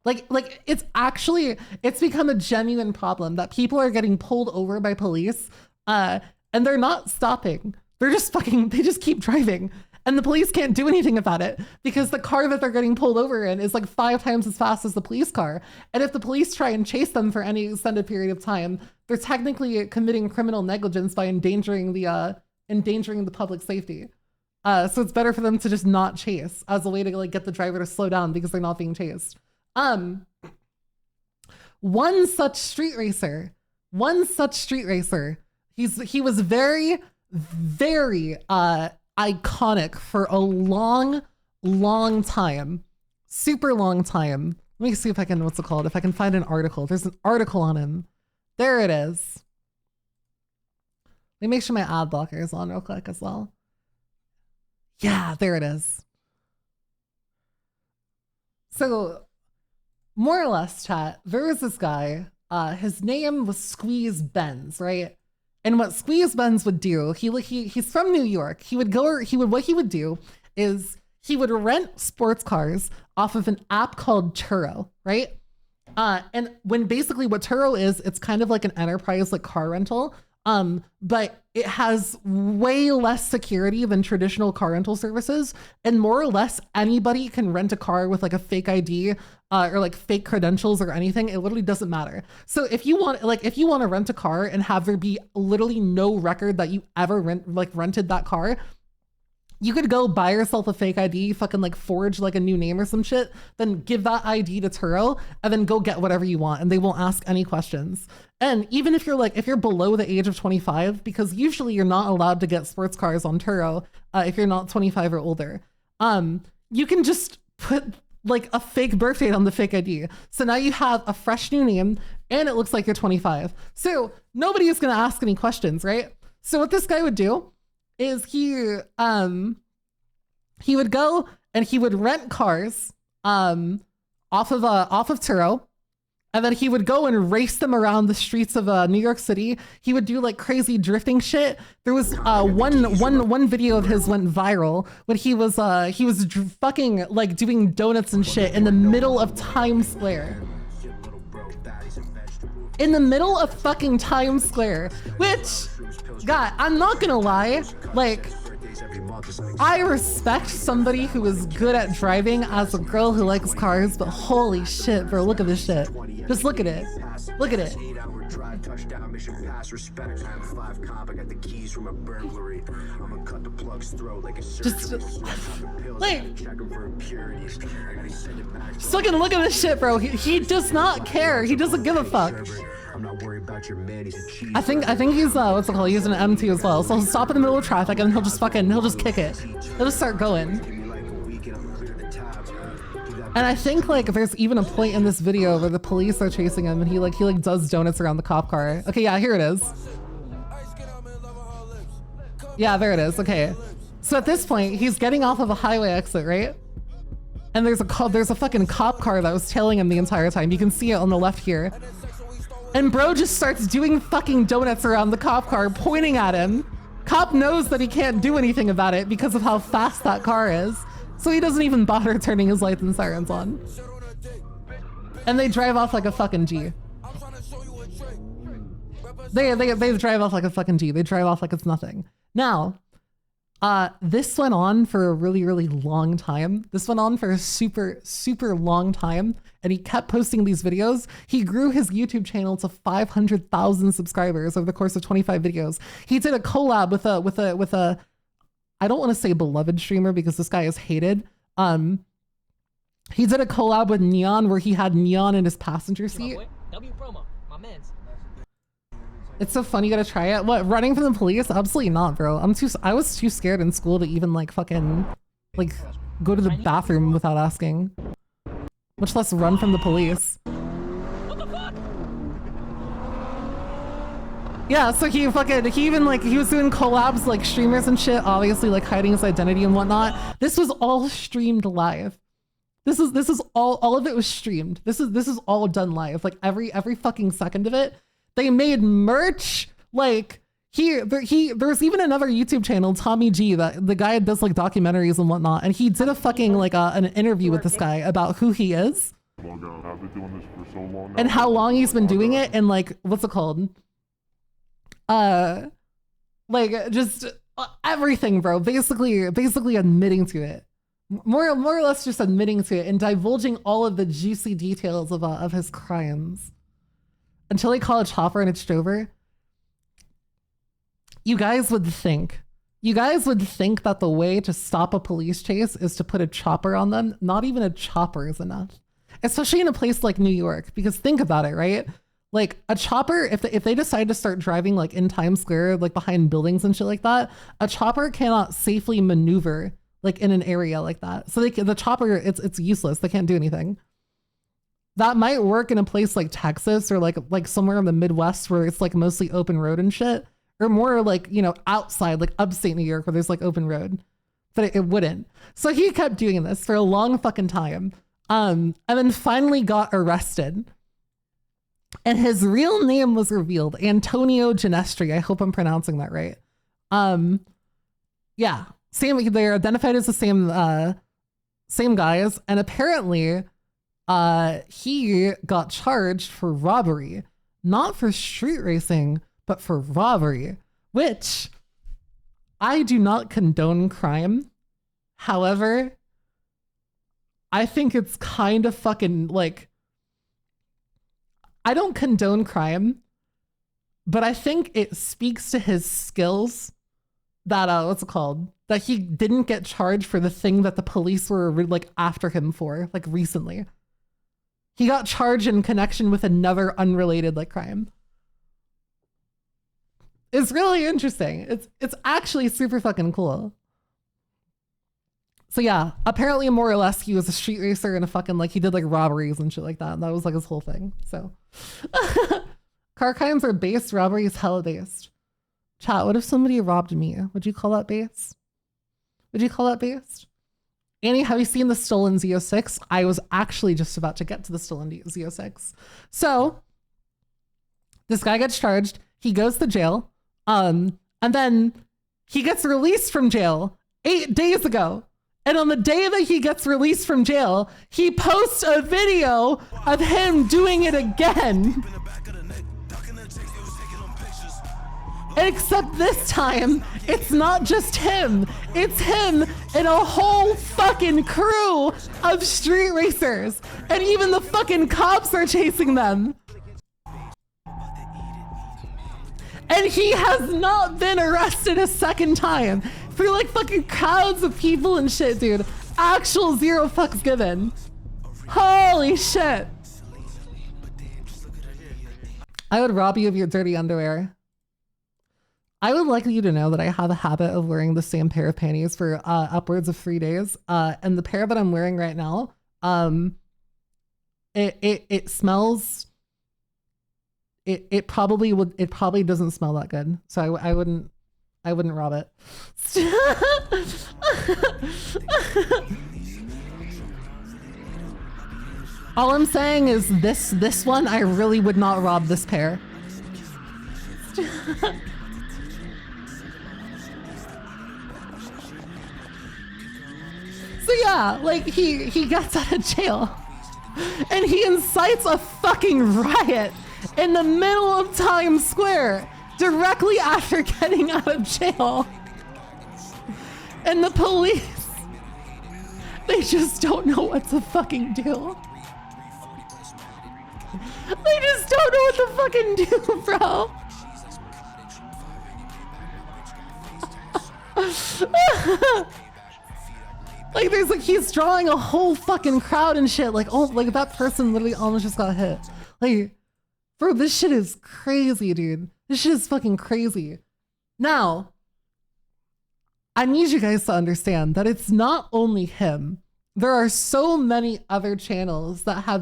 Like it's become a genuine problem that people are getting pulled over by police, and they're not stopping. They just keep driving. And the police can't do anything about it because the car that they're getting pulled over in is like 5 times as fast as the police car. And if the police try and chase them for any extended period of time, they're technically committing criminal negligence by endangering the public safety. So it's better for them to just not chase as a way to like get the driver to slow down because they're not being chased. One such street racer, he was very, very, iconic for a long time, super long time. Let me see if I can, if I can find an article. There's an article on him. There it is. Let me make sure my ad blocker is on real quick as well. Yeah, there it is. So more or less, chat, there was this guy, his name was Squeeze Benz, right? And what Squeeze Benz would do, he's from New York. What he would do is he would rent sports cars off of an app called Turo, right? And what Turo is, it's kind of like an enterprise like car rental, but it has way less security than traditional car rental services. And more or less anybody can rent a car with like a fake ID or like fake credentials or anything. It literally doesn't matter. So if you want to rent a car and have there be literally no record that you ever rented that car, you could go buy yourself a fake ID, fucking like forge like a new name or some shit, then give that ID to Turo and then go get whatever you want and they won't ask any questions. And even if you're below the age of 25, because usually you're not allowed to get sports cars on Turo if you're not 25 or older, you can just put like a fake birth date on the fake ID. So now you have a fresh new name and it looks like you're 25. So nobody is going to ask any questions, right? So what this guy would do is he would go and he would rent cars off of Turo, and then he would go and race them around the streets of New York City. He would do like crazy drifting shit. There was one video of his went viral when he was fucking like doing donuts and shit in the middle of Times Square. In the middle of fucking Times Square, which, God, I'm not gonna lie, like, I respect somebody who is good at driving as a girl who likes cars, but holy shit, bro, look at this shit. Just look at it. Look at it. Just fucking look at this shit, bro. He does not care. He doesn't give a fuck. I think he's he's an M2 as well. So he'll stop in the middle of traffic and he'll just kick it. He'll just start going. And I think like there's even a point in this video where the police are chasing him and he does donuts around the cop car. Okay, yeah, here it is. Yeah, there it is. Okay. So at this point, he's getting off of a highway exit, right? And there's a fucking cop car that was tailing him the entire time. You can see it on the left here. And bro just starts doing fucking donuts around the cop car, pointing at him. Cop knows that he can't do anything about it because of how fast that car is. So he doesn't even bother turning his lights and sirens on. And they drive off like a fucking G. They drive off like a fucking G. They drive off like it's nothing. Now, this went on for a really, really long time. This went on for a super, super long time. And he kept posting these videos. He grew his YouTube channel to 500,000 subscribers over the course of 25 videos. He did a collab with a, I don't want to say beloved streamer because this guy is hated. He did a collab with Neon where he had Neon in his passenger seat. It's so funny, you gotta try it. What, running from the police? Absolutely not, bro. I was too scared in school to even like fucking like go to the bathroom without asking. Much less run from the police. What the fuck? Yeah, so he was doing collabs like streamers and shit, obviously like hiding his identity and whatnot. This was all streamed live. This is all of it was streamed. This is all done live. Like every fucking second of it. They made merch. Like there's even another YouTube channel, Tommy G, that the guy does like documentaries and whatnot, and he did a fucking like an interview with this guy about who he is and how long he's been doing it, and like what's it called? Like just everything, bro. Basically admitting to it, more or less just admitting to it and divulging all of the juicy details of his crimes. Until they call a chopper and it's over. You guys would think that the way to stop a police chase is to put a chopper on them. Not even a chopper is enough. Especially in a place like New York, because think about it, right? Like a chopper, if they decide to start driving like in Times Square, like behind buildings and shit like that, a chopper cannot safely maneuver like in an area like that. So the chopper, it's useless. They can't do anything. That might work in a place like Texas or like somewhere in the Midwest where it's like mostly open road and shit, or more like, you know, outside, like upstate New York where there's like open road, but it wouldn't. So he kept doing this for a long fucking time. And then finally got arrested. And his real name was revealed, Antonio Ginestri. I hope I'm pronouncing that right. Yeah, they're identified as the same guys. And apparently, he got charged for robbery, not for street racing, but for robbery, which I do not condone crime. However, I think it's kind of fucking like, I don't condone crime, but I think it speaks to his skills that, what's it called? That he didn't get charged for the thing that the police were like after him for, like recently. He got charged in connection with another unrelated like crime. It's really interesting. It's actually super fucking cool. So yeah, apparently more or less he was a street racer and a fucking like he did like robberies and shit like that. And that was like his whole thing. So car crimes are based, robbery is hella based. Chat, what if somebody robbed me? Would you call that based? Would you call that based? Annie, have you seen the stolen Z06? I was actually just about to get to the stolen Z06. So this guy gets charged. He goes to jail. And then he gets released from jail 8 days ago. And on the day that he gets released from jail, he posts a video of him doing it again. Except this time, it's not just him. It's him and a whole fucking crew of street racers. And even the fucking cops are chasing them. And he has not been arrested a second time. For like fucking crowds of people and shit, dude. Actual zero fucks given. Holy shit. I would rob you of your dirty underwear. I would like you to know that I have a habit of wearing the same pair of panties for upwards of 3 days. And the pair that I'm wearing right now, it smells. It probably doesn't smell that good. So I wouldn't rob it. All I'm saying is this one, I really would not rob this pair. So yeah, like he gets out of jail and he incites a fucking riot in the middle of Times Square, directly after getting out of jail. And the police, they just don't know what to fucking do. They just don't know what to fucking do, bro. Like there's like, he's drawing a whole fucking crowd and shit. Like, oh, like that person literally almost just got hit. Like, bro, this shit is crazy, dude. This shit is fucking crazy. Now, I need you guys to understand that it's not only him. There are so many other channels that have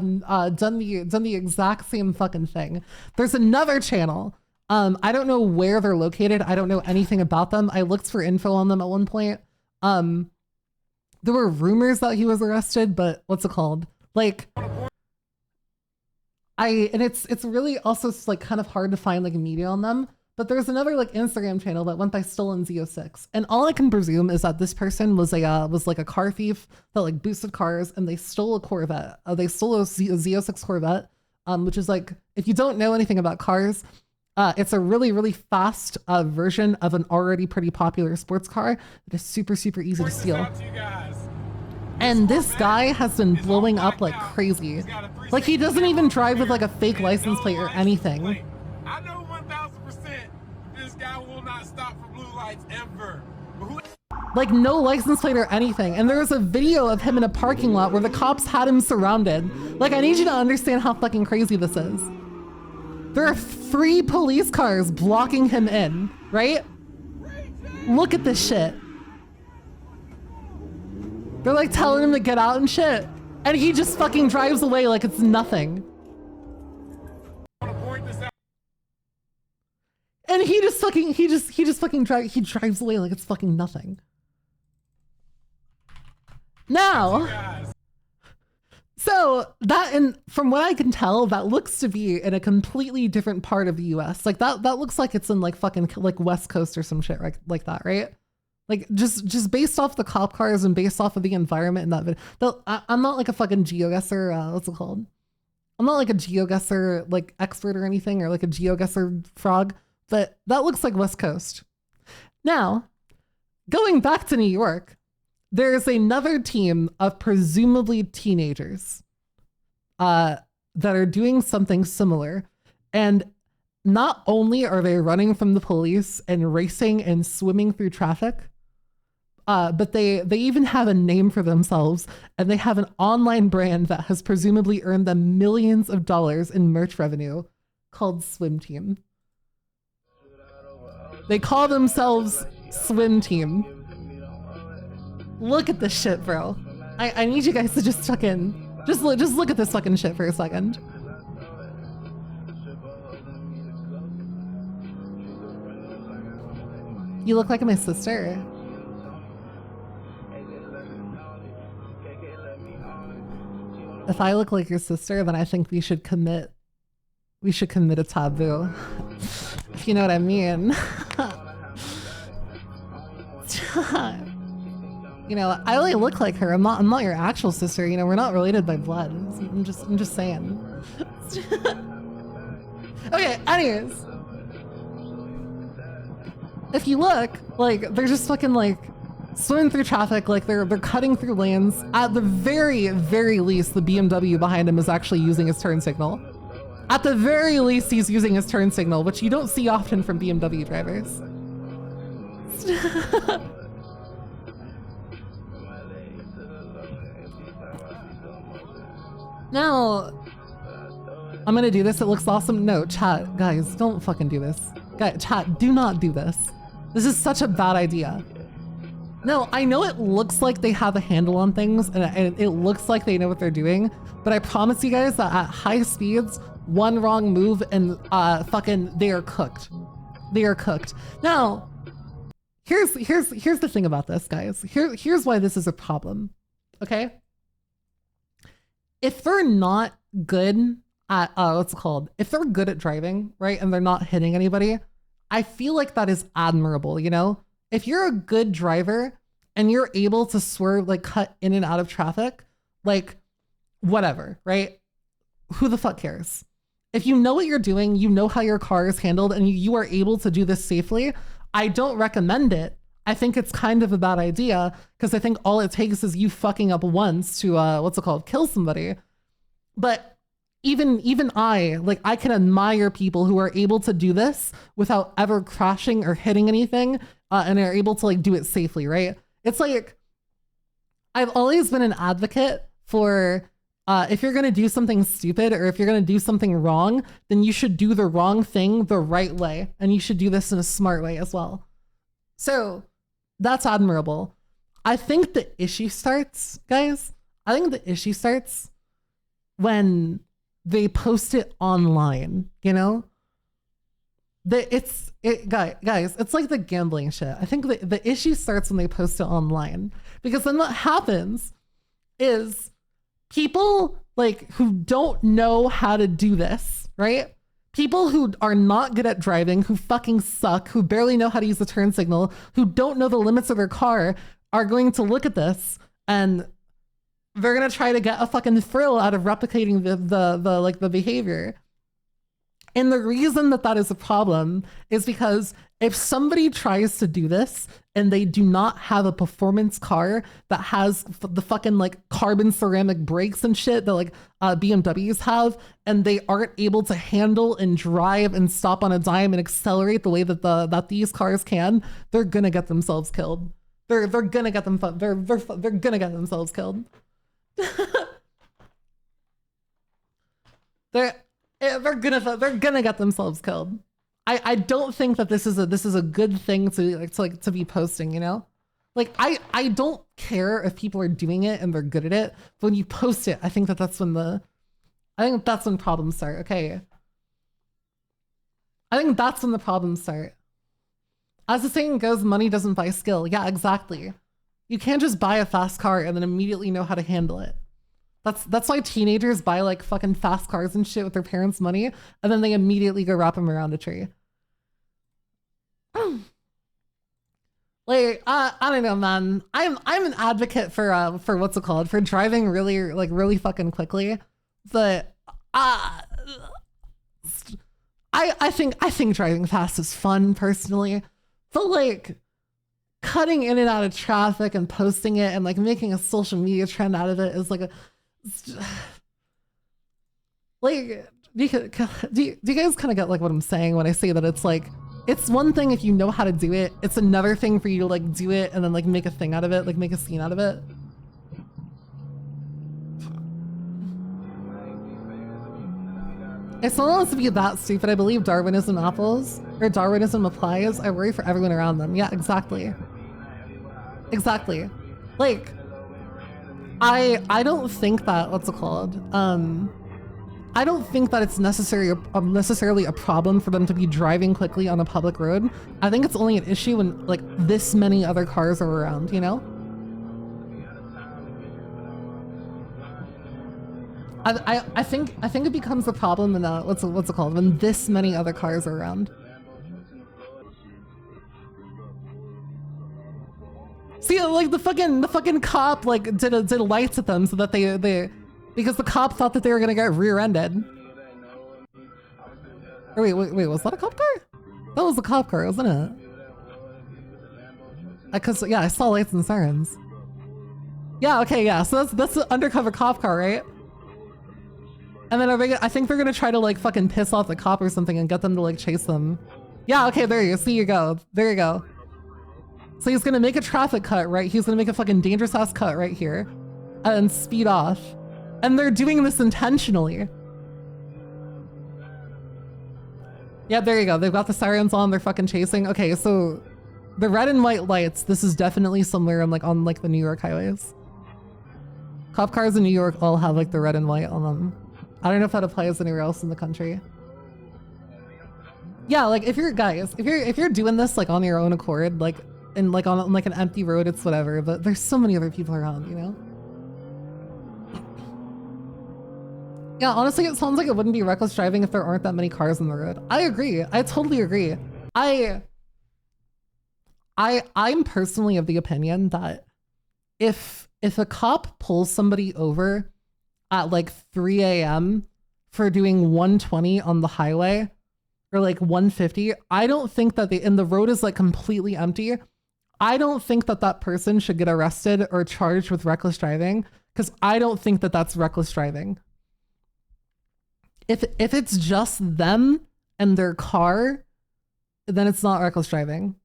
done the exact same fucking thing. There's another channel. I don't know where they're located. I don't know anything about them. I looked for info on them at one point. There were rumors that he was arrested, but what's it called? Like, it's really also like kind of hard to find like media on them. But there's another like Instagram channel that went by Stolen Z06, and all I can presume is that this person was like a car thief that like boosted cars, and they stole a Corvette. They stole a Z06 Corvette, which is like, if you don't know anything about cars, it's a really fast version of an already pretty popular sports car that is super easy to steal. And this guy has been blowing up like crazy. Like he doesn't even drive with like a fake license plate or anything. I know 1000% this guy will not stop for blue lights ever. Like no license plate or anything. And there was a video of him in a parking lot where the cops had him surrounded. Like I need you to understand how fucking crazy this is. There are 3 police cars blocking him in, right? Look at this shit. They're like telling him to get out and shit. And he just fucking drives away like it's nothing. And he just fucking drives away like it's fucking nothing. Now, so that, and from what I can tell, that looks to be in a completely different part of the US. Like that looks like it's in like fucking like West Coast or some shit like that, right? Like just based off the cop cars and based off of the environment in that video. I'm not like a fucking geoguesser, what's it called? I'm not like a geoguesser like expert or anything, or like a geoguesser frog, but that looks like West Coast. Now, going back to New York, there's another team of presumably teenagers that are doing something similar. And not only are they running from the police and racing and swimming through traffic, but they even have a name for themselves, and they have an online brand that has presumably earned them millions of dollars in merch revenue called Swim Team. They call themselves Swim Team. Look at this shit, bro. I need you guys to just fucking, just look at this fucking shit for a second. You look like my sister. If I look like your sister, then I think we should commit a taboo. If you know what I mean. You know, I only look like her. I'm not your actual sister. You know, we're not related by blood. I'm just saying. Okay, anyways. If you look, like, they're just fucking like swimming through traffic, like they're cutting through lanes. At the very least, the BMW behind him is actually using his turn signal. At the very least, he's using his turn signal, which you don't see often from BMW drivers. Now, I'm gonna do this. It looks awesome. No, chat, guys, don't fucking do this. Guys, chat, do not do this. This is such a bad idea. No, I know it looks like they have a handle on things, and it looks like they know what they're doing, but I promise you guys that at high speeds, one wrong move and fucking they are cooked. They are cooked. Now, here's the thing about this, guys. Here's why this is a problem. Okay? If they're not good at what's it called? If they're good at driving, right, and they're not hitting anybody, I feel like that is admirable, you know? If you're a good driver and you're able to swerve, like cut in and out of traffic, like whatever, right? Who the fuck cares? if you know what you're doing, you know how your car is handled, and you are able to do this safely, I don't recommend it. I think it's kind of a bad idea, because I think all it takes is you fucking up once to, kill somebody. But even I can admire people who are able to do this without ever crashing or hitting anything, and are able to like do it safely, right? It's like, I've always been an advocate for, if you're gonna do something stupid or if you're gonna do something wrong, then you should do the wrong thing the right way. And you should do this in a smart way as well. So that's admirable. I think the issue starts, guys. I think the issue starts when they post it online, you know? Guys, it's like the gambling shit. I think the issue starts when they post it online, because then what happens is people like who don't know how to do this, right? People who are not good at driving, who fucking suck, who barely know how to use the turn signal, who don't know the limits of their car, are going to look at this and they're gonna try to get a fucking thrill out of replicating the behavior. And the reason that is a problem is because if somebody tries to do this and they do not have a performance car that has the fucking like carbon ceramic brakes and shit that like BMWs have, and they aren't able to handle and drive and stop on a dime and accelerate the way that these cars can, they're gonna get themselves killed. They're gonna get themselves killed. They're gonna get themselves killed. I don't think that this is a good thing to be posting, you know? Like I don't care if people are doing it and they're good at it, but when you post it, I think that's when problems start, okay? I think that's when the problems start. As the saying goes, money doesn't buy skill. Yeah, exactly. You can't just buy a fast car and then immediately know how to handle it. That's why teenagers buy like fucking fast cars and shit with their parents' money, and then they immediately go wrap them around a tree. Like I don't know, man. I'm an advocate for for driving really fucking quickly, but I think driving fast is fun personally, but like cutting in and out of traffic and posting it and like making a social media trend out of it is like a like, do you guys kind of get like what I'm saying when I say that it's like, it's one thing if you know how to do it, it's another thing for you to like do it and then like make a thing out of it, like make a scene out of it. It's not allowed to be that stupid. I believe Darwinism applies. I worry for everyone around them. Yeah, exactly. Exactly. Like, I don't think that, I don't think that it's necessarily a problem for them to be driving quickly on a public road. I think it's only an issue when like this many other cars are around, you know? I think it becomes a problem when when this many other cars are around. See, like the fucking cop like did lights at them so that they because the cop thought that they were gonna get rear-ended. Or wait, was that a cop car? That was a cop car, wasn't it? Cause yeah, I saw lights and sirens. Yeah, okay, yeah. So that's the undercover cop car, right? And then I think they're gonna try to like fucking piss off the cop or something and get them to like chase them. Yeah, okay, there you go. There you go. So he's gonna make a traffic cut, right? He's gonna make a fucking dangerous ass cut right here and speed off. And they're doing this intentionally. Yeah, there you go. They've got the sirens on, they're fucking chasing. Okay, so the red and white lights, this is definitely somewhere on the New York highways. Cop cars in New York all have like the red and white on them. I don't know if that applies anywhere else in the country. Yeah, like if you're doing this like on your own accord, like and like on like an empty road, it's whatever, but there's so many other people around, you know? Yeah, honestly, it sounds like it wouldn't be reckless driving if there aren't that many cars on the road. I agree. I totally agree. I'm personally of the opinion that if a cop pulls somebody over at like 3 a.m. for doing 120 on the highway or like 150, I don't think that and the road is like completely empty. I don't think that that person should get arrested or charged with reckless driving, because I don't think that that's reckless driving. If it's just them and their car, then it's not reckless driving.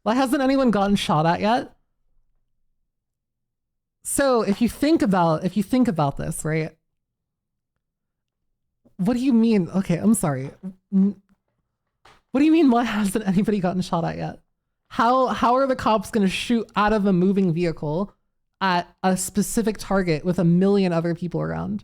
Well, hasn't anyone gotten shot at yet? So if you think about this, right? What do you mean? Okay, I'm sorry. What do you mean? Why hasn't anybody gotten shot at yet? How are the cops going to shoot out of a moving vehicle at a specific target with a million other people around?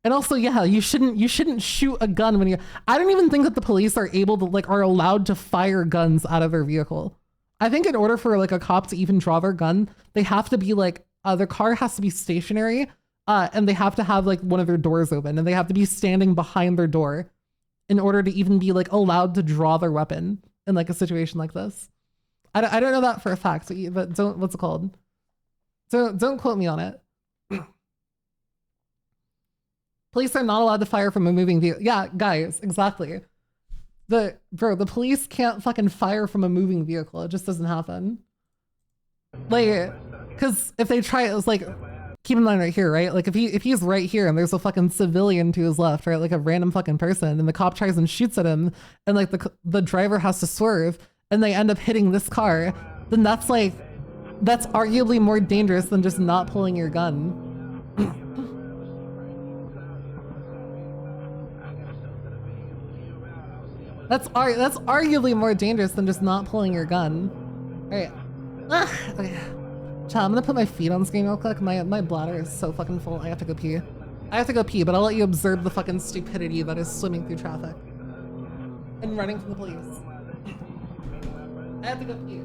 And also, yeah, you shouldn't shoot a gun when I don't even think that the police are able to are allowed to fire guns out of their vehicle. I think in order for like a cop to even draw their gun, they have to be their car has to be stationary, and they have to have like one of their doors open, and they have to be standing behind their door in order to even be like allowed to draw their weapon in like a situation like this. I don't know that for a fact, but don't, what's it called? Don't quote me on it. Police are not allowed to fire from a moving vehicle. Yeah, guys, exactly. The police can't fucking fire from a moving vehicle. It just doesn't happen. Like, because if they try, it's like, keep in mind right here, right? Like if he's right here and there's a fucking civilian to his left, right? Like a random fucking person, and the cop tries and shoots at him, and like the driver has to swerve, and they end up hitting this car, then that's arguably more dangerous than just not pulling your gun. That's arguably more dangerous than just not pulling your gun. All right. Okay. Chat, I'm gonna put my feet on screen real quick. My bladder is so fucking full. I have to go pee. But I'll let you observe the fucking stupidity that is swimming through traffic and running from the police. I have to go pee.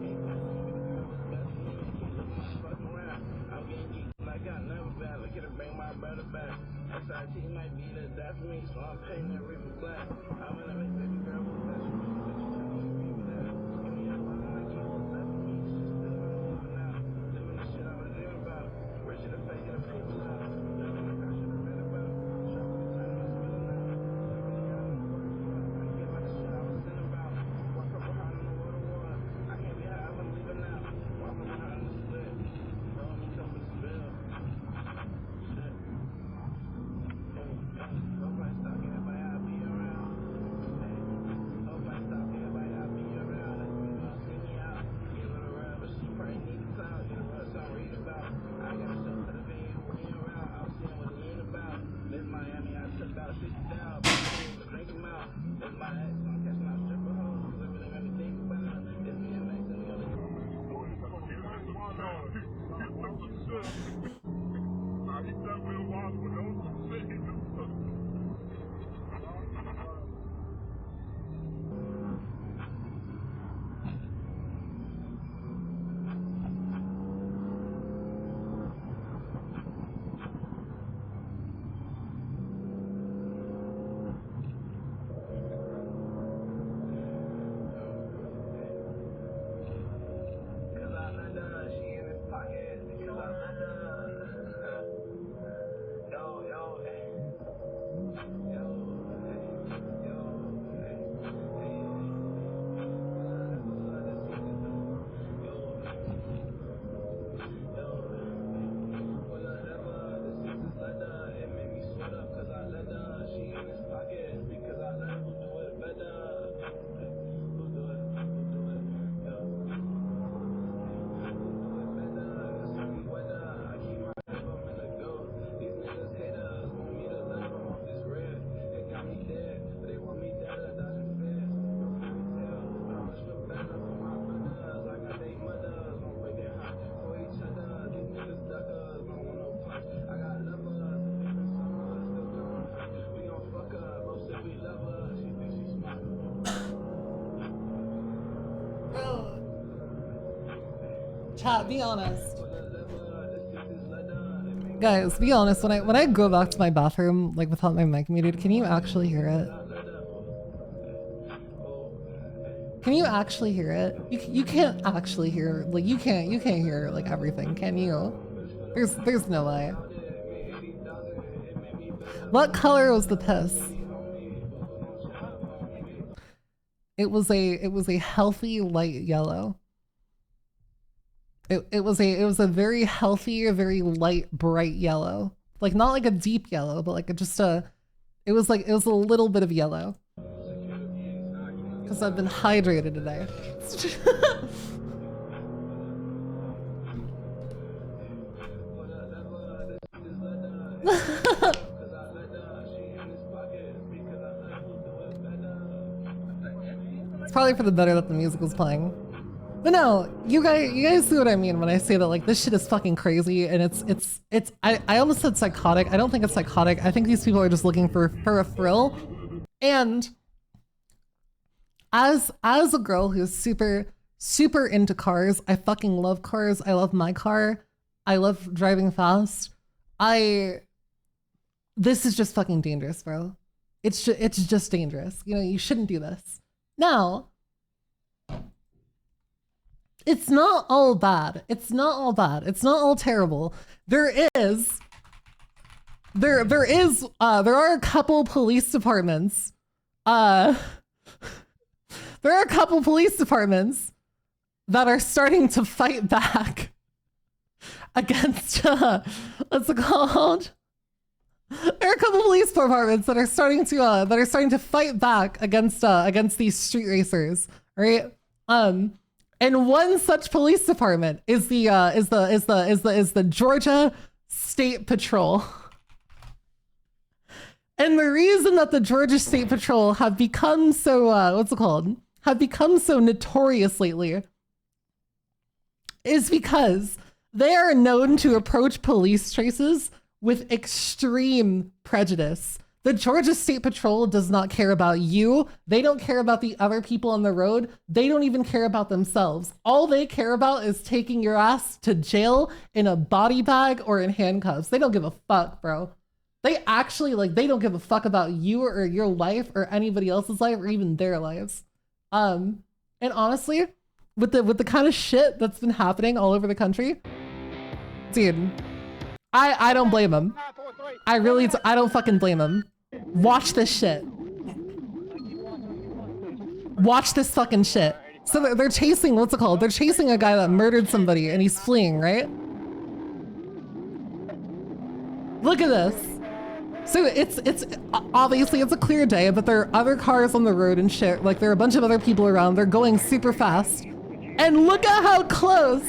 Chat, be honest. Guys, be honest, when I go back to my bathroom, like without my mic muted, can you actually hear it? Can you actually hear it? You can't actually hear, like you can't hear like everything, can you? There's no way. What color was the piss? It was a healthy light yellow. It was a very healthy, very light, bright yellow. Like not like a deep yellow, but like it was a little bit of yellow. Because I've been hydrated today. It's probably for the better that the music was playing. But no, you guys see what I mean when I say that like this shit is fucking crazy and I almost said psychotic. I don't think it's psychotic. I think these people are just looking for a thrill. And as a girl who's super into cars, I fucking love cars. I love my car. I love driving fast. This is just fucking dangerous, bro. It's just dangerous. You know, you shouldn't do this. Now, it's not all bad. It's not all bad. It's not all terrible. There are a couple police departments. There are a couple police departments that are starting to fight back against what's it called? There are a couple police departments that are starting to fight back against these street racers, right? And one such police department is the Georgia State Patrol. And the reason that the Georgia State Patrol have become so have become so notorious lately is because they are known to approach police traces with extreme prejudice. The Georgia State Patrol does not care about you. They don't care about the other people on the road. They don't even care about themselves. All they care about is taking your ass to jail in a body bag or in handcuffs. They don't give a fuck, bro. They actually, like, they don't give a fuck about you or your life or anybody else's life or even their lives. And honestly, with the kind of shit that's been happening all over the country, dude, I don't blame them. I don't fucking blame them. Watch this shit. Watch this fucking shit. So they're chasing, what's it called? They're chasing a guy that murdered somebody and he's fleeing, right? Look at this. So it's obviously it's a clear day, but there are other cars on the road and shit. Like there are a bunch of other people around. They're going super fast. And look at how close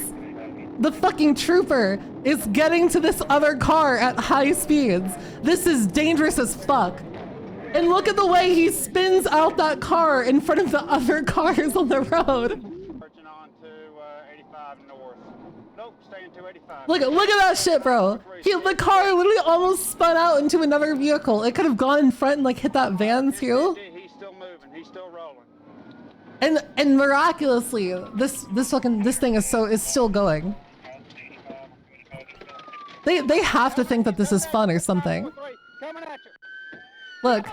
the fucking trooper is getting to this other car at high speeds. This is dangerous as fuck. And look at the way he spins out that car in front of the other cars on the road. Look at that shit, bro. The car literally almost spun out into another vehicle. It could have gone in front and like hit that van too. He's still moving. He's still rolling. And miraculously, this thing is still going. They have to think that this is fun or something. Look.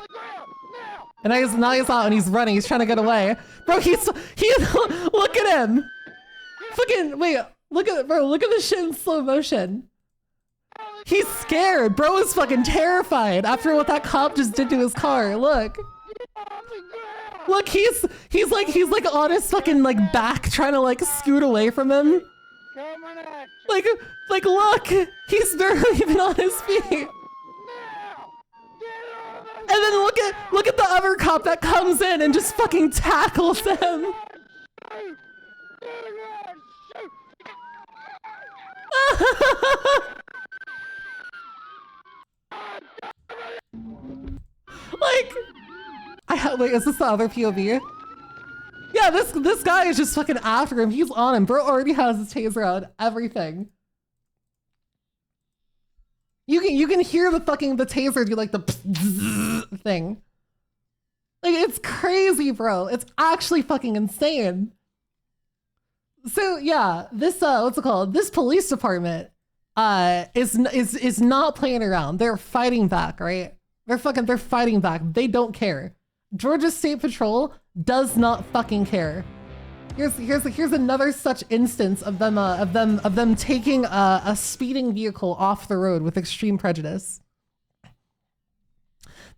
And now he's out and he's running. He's trying to get away. Bro, he's look at him. Fucking wait. Look at this shit in slow motion. He's scared. Bro is fucking terrified after what that cop just did to his car. Look, he's like on his fucking like back trying to like scoot away from him. Like look, he's barely even on his feet. And then look at the other cop that comes in and just fucking tackles him. Wait, is this the other POV? Yeah, this guy is just fucking after him. He's on him. Bro already has his taser out, everything. You can hear the taser do like the thing. Like it's crazy, bro. It's actually fucking insane. So yeah, this what's it called? This police department is not playing around. They're fighting back, right? They're fighting back. They don't care. Georgia State Patrol does not fucking care. Here's another such instance of them taking a speeding vehicle off the road with extreme prejudice.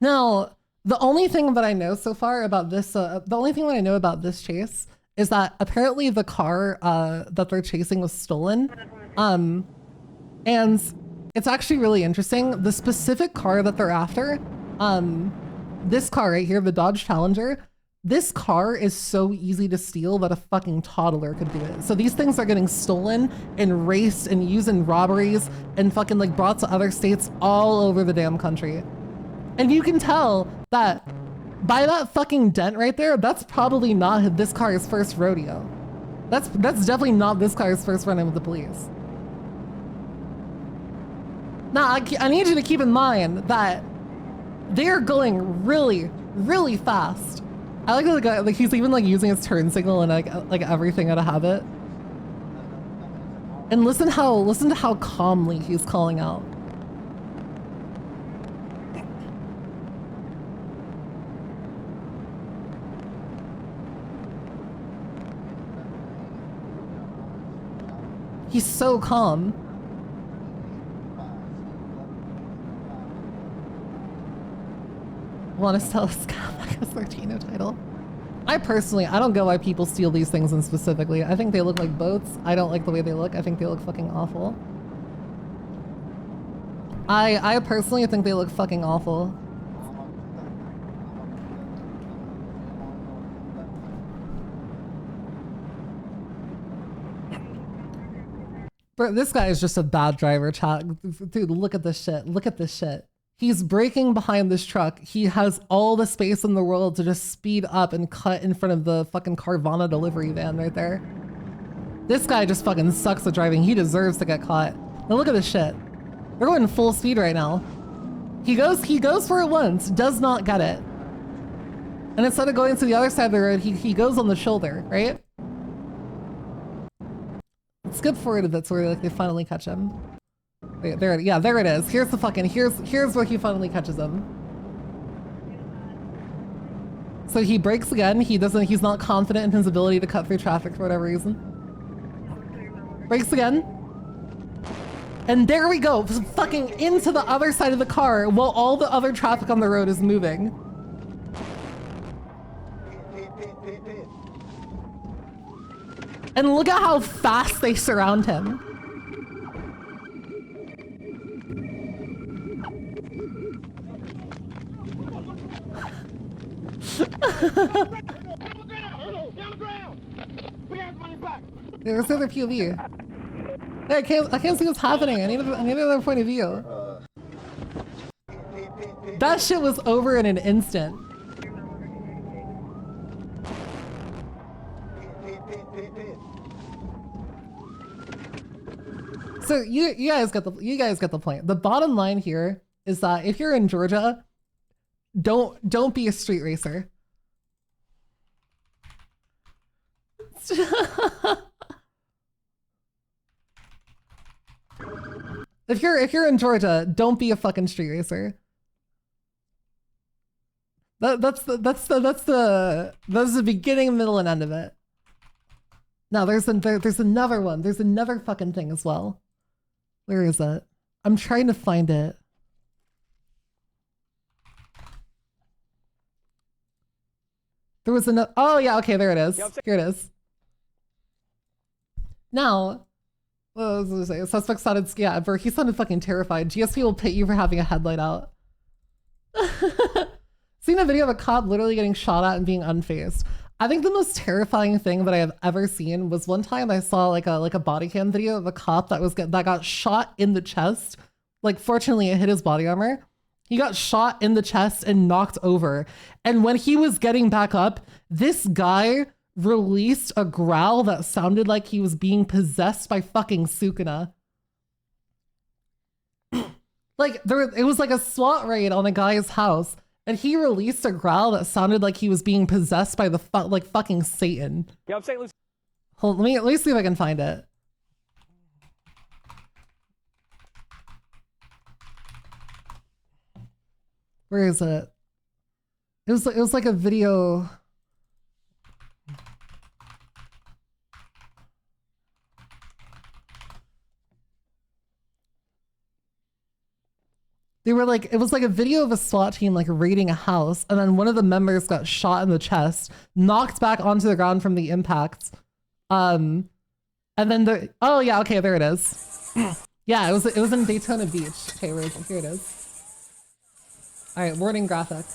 Now, the only thing that I know so far about this, the only thing that I know about this chase is that apparently the car that they're chasing was stolen. And it's actually really interesting. The specific car that they're after, this car right here, the Dodge Challenger, this car is so easy to steal that a fucking toddler could do it. So these things are getting stolen and raced and used in robberies and fucking like brought to other states all over the damn country. And you can tell that by that fucking dent right there, that's probably not this car's first rodeo. That's definitely not this car's first run-in with the police. Now, I need you to keep in mind that they're going really, really fast. I like that the guy, like he's even like using his turn signal and like everything out of habit. And listen to how calmly he's calling out. He's so calm. Want to sell a scam like a Sortino title? I don't get why people steal these things and specifically. I think they look like boats. I don't like the way they look. I think they look fucking awful. I personally think they look fucking awful. Bro, this guy is just a bad driver, chat. Dude, look at this shit. Look at this shit. He's braking behind this truck. He has all the space in the world to just speed up and cut in front of the fucking Carvana delivery van right there. This guy just fucking sucks at driving. He deserves to get caught. Now look at this shit. We're going full speed right now. He goes for it once, does not get it. And instead of going to the other side of the road, he goes on the shoulder, right? Skip forward a bit so like they finally catch him. Wait, there it is. Here's the fucking, here's where he finally catches him. So he brakes again. He's not confident in his ability to cut through traffic for whatever reason. Brakes again. And there we go, fucking into the other side of the car while all the other traffic on the road is moving. And look at how fast they surround him. There's another POV. Hey, I can't see what's happening. I need another point of view. That shit was over in an instant. So you guys get the point. The bottom line here is that if you're in Georgia, don't be a street racer. If you're in Georgia, don't be a fucking street racer. That's the beginning, middle, and end of it. Now there's another one. There's another fucking thing as well. Where is it? I'm trying to find it. There was another. Oh yeah, okay, there it is. Here it is. Now, what was I gonna say? Suspect sounded scared, bro. He sounded fucking terrified. GSP will pit you for having a headlight out. Seen a video of a cop literally getting shot at and being unfazed. I think the most terrifying thing that I have ever seen was one time I saw like a body cam video of a cop that got shot in the chest. Like fortunately it hit his body armor. He got shot in the chest and knocked over. And when he was getting back up, this guy released a growl that sounded like he was being possessed by fucking Sukuna. Like it was like a SWAT raid on a guy's house. And he released a growl that sounded like he was being possessed by the fucking Satan. Yeah, I'm saying, hold, let me see if I can find it. Where is it? It was like a video. They were like, it was like a video of a SWAT team like raiding a house, and then one of the members got shot in the chest, knocked back onto the ground from the impact. And then oh yeah, okay, there it is. Yeah, it was in Daytona Beach. Okay, here it is. All right, warning graphic.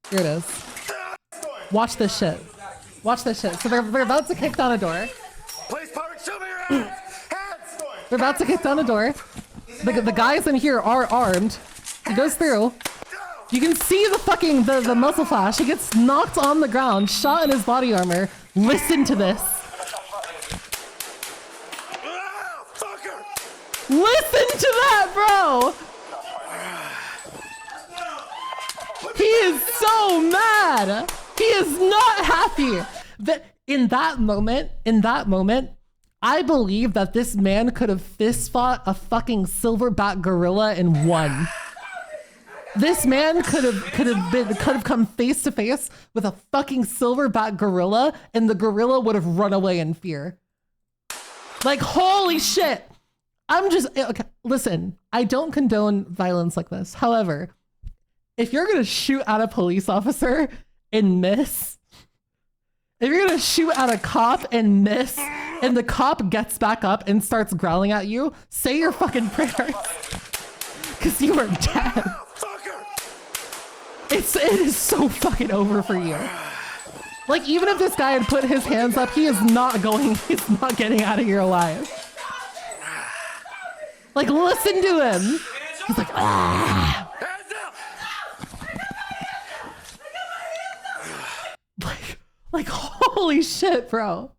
Here it is. Watch this shit. Watch this shit. So they're about to kick down a door. Please, Park, show me your hands! They're about to kick down a door. The guys in here are armed. He goes through. You can see the fucking the muzzle flash. He gets knocked on the ground, shot in his body armor. Listen to this. Listen to that, bro. He is so mad. He is not happy. That in that moment, I believe that this man could have fist fought a fucking silverback gorilla and won. This man could have come face to face with a fucking silverback gorilla, and the gorilla would have run away in fear. Like, holy shit. I'm just, okay, listen, I don't condone violence like this. However, if you're gonna shoot at a police officer and miss, if you're gonna shoot at a cop and miss, and the cop gets back up and starts growling at you, say your fucking prayers. Cause you are dead. It is so fucking over for you. Like, even if this guy had put his hands up, he's not getting out of here alive. Like, listen to him. He's like, ah. Like, holy shit, bro.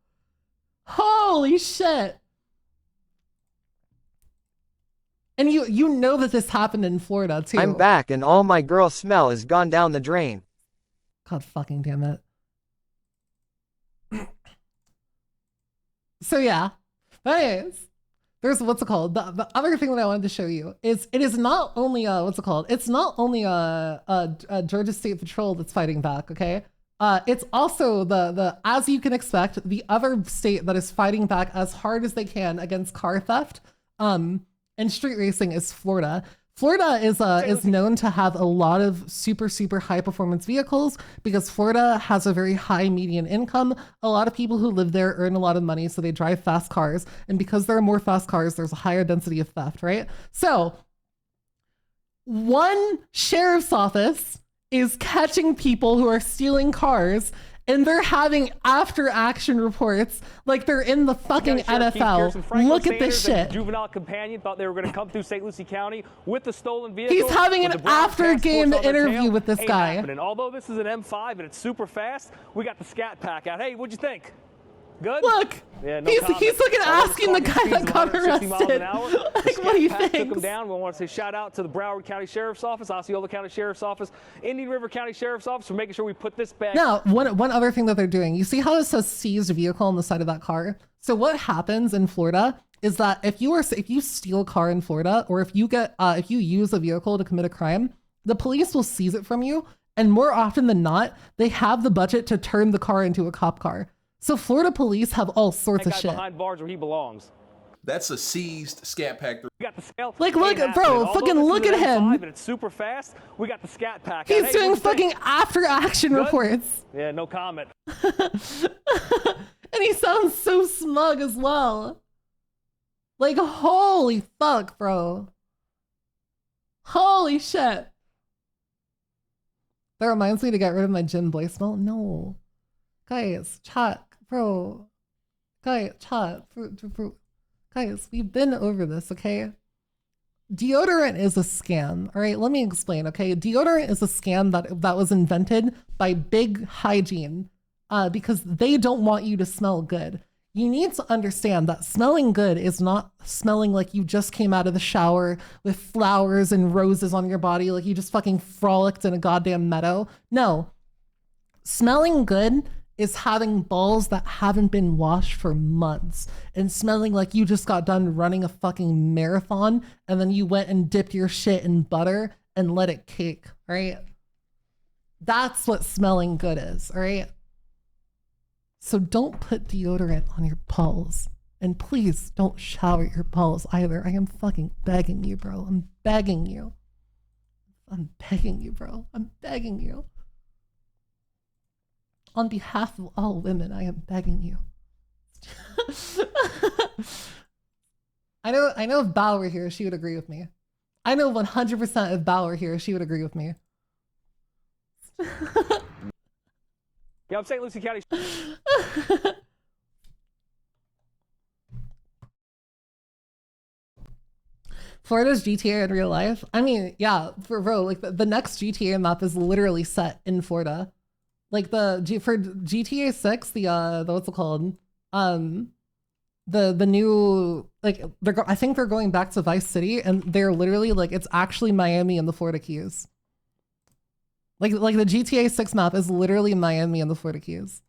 Holy shit. And you know that this happened in Florida too. I'm back and all my girl smell is gone down the drain. God fucking damn it. So yeah. But anyways, there's what's it called? The other thing that I wanted to show you is it is not only what's it called? It's not only a Georgia State Patrol that's fighting back, okay? It's also the as you can expect, the other state that is fighting back as hard as they can against car theft and street racing is Florida. Florida is known to have a lot of super high performance vehicles because Florida has a very high median income. A lot of people who live there earn a lot of money, so they drive fast cars. And because there are more fast cars, there's a higher density of theft, right? So one sheriff's office is catching people who are stealing cars, and they're having after action reports like they're in the fucking NFL. Look at this shit. Juvenile companion thought they were going to come through St. Lucie County with the stolen vehicle. He's having an after game interview with this guy. And although this is an M5 and it's super fast, we got the scat pack out. Hey, what'd you think? Good? Look, yeah, no he's looking asking the guy that got arrested. Like, what do you think? Took him down. We want to say shout out to the Broward County Sheriff's Office, Osceola County Sheriff's Office, Indian River County Sheriff's Office for making sure we put this back. Now, one other thing that they're doing, you see how it says seized vehicle on the side of that car? So what happens in Florida is that if you steal a car in Florida, or if you use a vehicle to commit a crime, the police will seize it from you, and more often than not, they have the budget to turn the car into a cop car. So Florida police have all sorts of shit. Behind bars where he belongs. That's a seized scat pack. We got the scale. Like, look, bro, fucking look at him. And it's super fast. We got the scat pack. He's doing fucking after action reports. Yeah, no comment. And he sounds so smug as well. Like, holy fuck, bro. Holy shit. That reminds me to get rid of my gym boy smell. No. Guys, chat, bro. Guys, chat, fruit. Guys, we've been over this, okay? Deodorant is a scam, all right? Let me explain, okay? Deodorant is a scam that was invented by Big Hygiene because they don't want you to smell good. You need to understand that smelling good is not smelling like you just came out of the shower with flowers and roses on your body, like you just fucking frolicked in a goddamn meadow. No. Smelling good is having balls that haven't been washed for months and smelling like you just got done running a fucking marathon and then you went and dipped your shit in butter and let it cake, right? That's what smelling good is, all right? So don't put deodorant on your balls, And please don't shower your balls either. I am fucking begging you, bro. I'm begging you. I'm begging you, bro. I'm begging you. On behalf of all women, I am begging you. I know if Bao were here, she would agree with me. I know 100% if Bao were here, she would agree with me. Yeah, I'm St. Lucie County. Florida's GTA in real life? I mean, yeah, for bro, like the next GTA map is literally set in Florida. Like for GTA 6, the what's it called? The new, like I think they're going back to Vice City, and they're literally like, it's actually Miami and the Florida Keys. Like the GTA 6 map is literally Miami and the Florida Keys.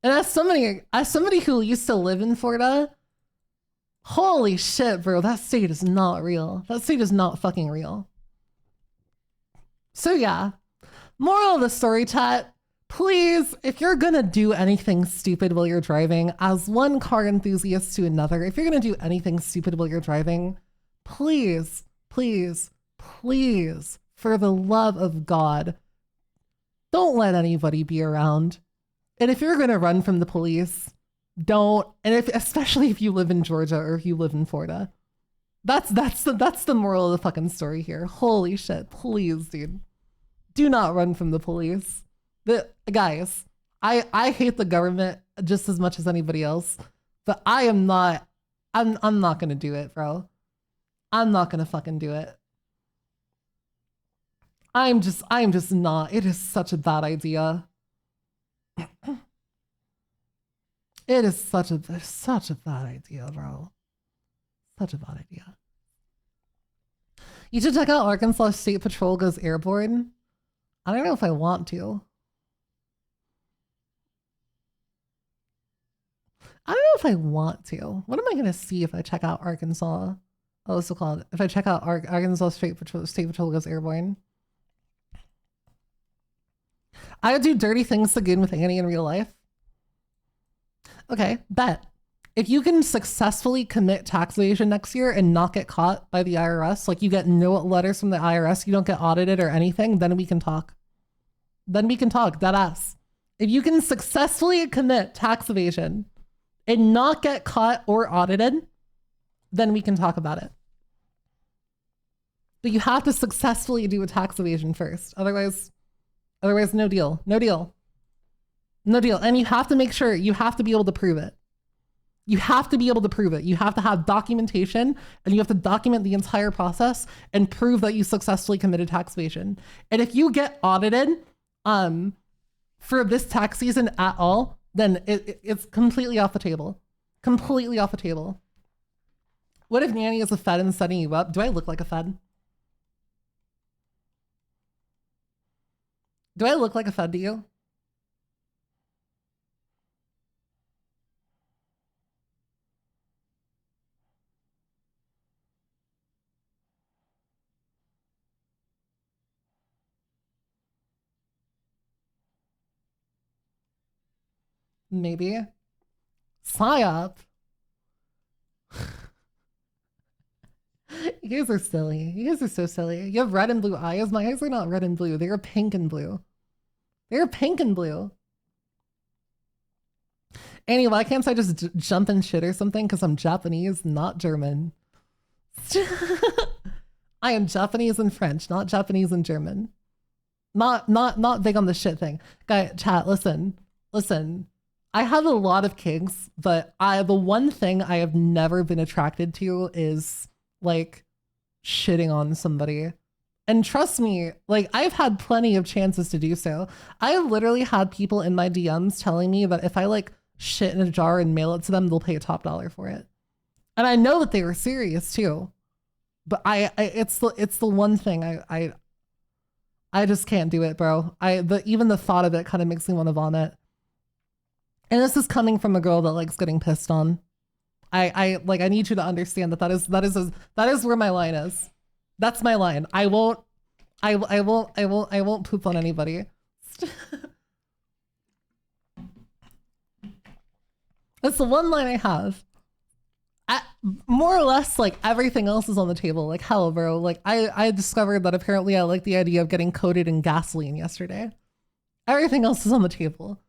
And as somebody who used to live in Florida, holy shit, bro, that state is not real. That state is not fucking real. So yeah, moral of the story, chat, please, if you're gonna do anything stupid while you're driving, as one car enthusiast to another, if you're gonna do anything stupid while you're driving, please, please, please, for the love of God, don't let anybody be around. And if you're gonna run from the police, don't. And especially if you live in Georgia or if you live in Florida, that's the moral of the fucking story here. Holy shit, please, dude, do not run from the police. Guys, I hate the government just as much as anybody else, but I'm not gonna do it, bro. I'm not gonna fucking do it. I'm just not. It is such a bad idea. It is such a bad idea, bro. Such a bad idea. You should check out Arkansas State Patrol Goes Airborne. I don't know if I want to. I don't know if I want to. What am I going to see if I check out Arkansas? Oh, what's it called? If I check out Arkansas State Patrol Goes Airborne. I would do dirty things to Goon with Annie in real life. Okay, bet. If you can successfully commit tax evasion next year and not get caught by the IRS, like you get no letters from the IRS, you don't get audited or anything, then we can talk. Then we can talk, dead ass. If you can successfully commit tax evasion and not get caught or audited, then we can talk about it. But you have to successfully do a tax evasion first. Otherwise, no deal. No deal. No deal. And you have to make sure, you have to be able to prove it. You have to be able to prove it. You have to have documentation, and you have to document the entire process and prove that you successfully committed tax evasion. And if you get audited for this tax season at all, then it's completely off the table. Completely off the table. What if Nyannie is a Fed and setting you up? Do I look like a Fed? Do I look like a Fed to you? Maybe. PSYOP. You guys are silly. You guys are so silly. You have red and blue eyes. My eyes are not red and blue. They are pink and blue. They're pink and blue. Annie, why can't I just jump and shit or something? Because I'm Japanese, not German. I am Japanese and French, not Japanese and German. Not big on the shit thing. Guy, chat, listen. I have a lot of kinks, but the one thing I have never been attracted to is like shitting on somebody. And trust me, like I've had plenty of chances to do so. I literally had people in my DMs telling me that if I like shit in a jar and mail it to them, they'll pay a top dollar for it. And I know that they were serious too. But it's the one thing I just can't do it, bro. Even the thought of it kind of makes me want to vomit. And this is coming from a girl that likes getting pissed on. I need you to understand that is where my line is. That's my line. I won't I won't poop on anybody. That's the one line I have. More or less, like, everything else is on the table. Like, hell, bro. Like, I discovered that apparently I like the idea of getting coated in gasoline yesterday. Everything else is on the table.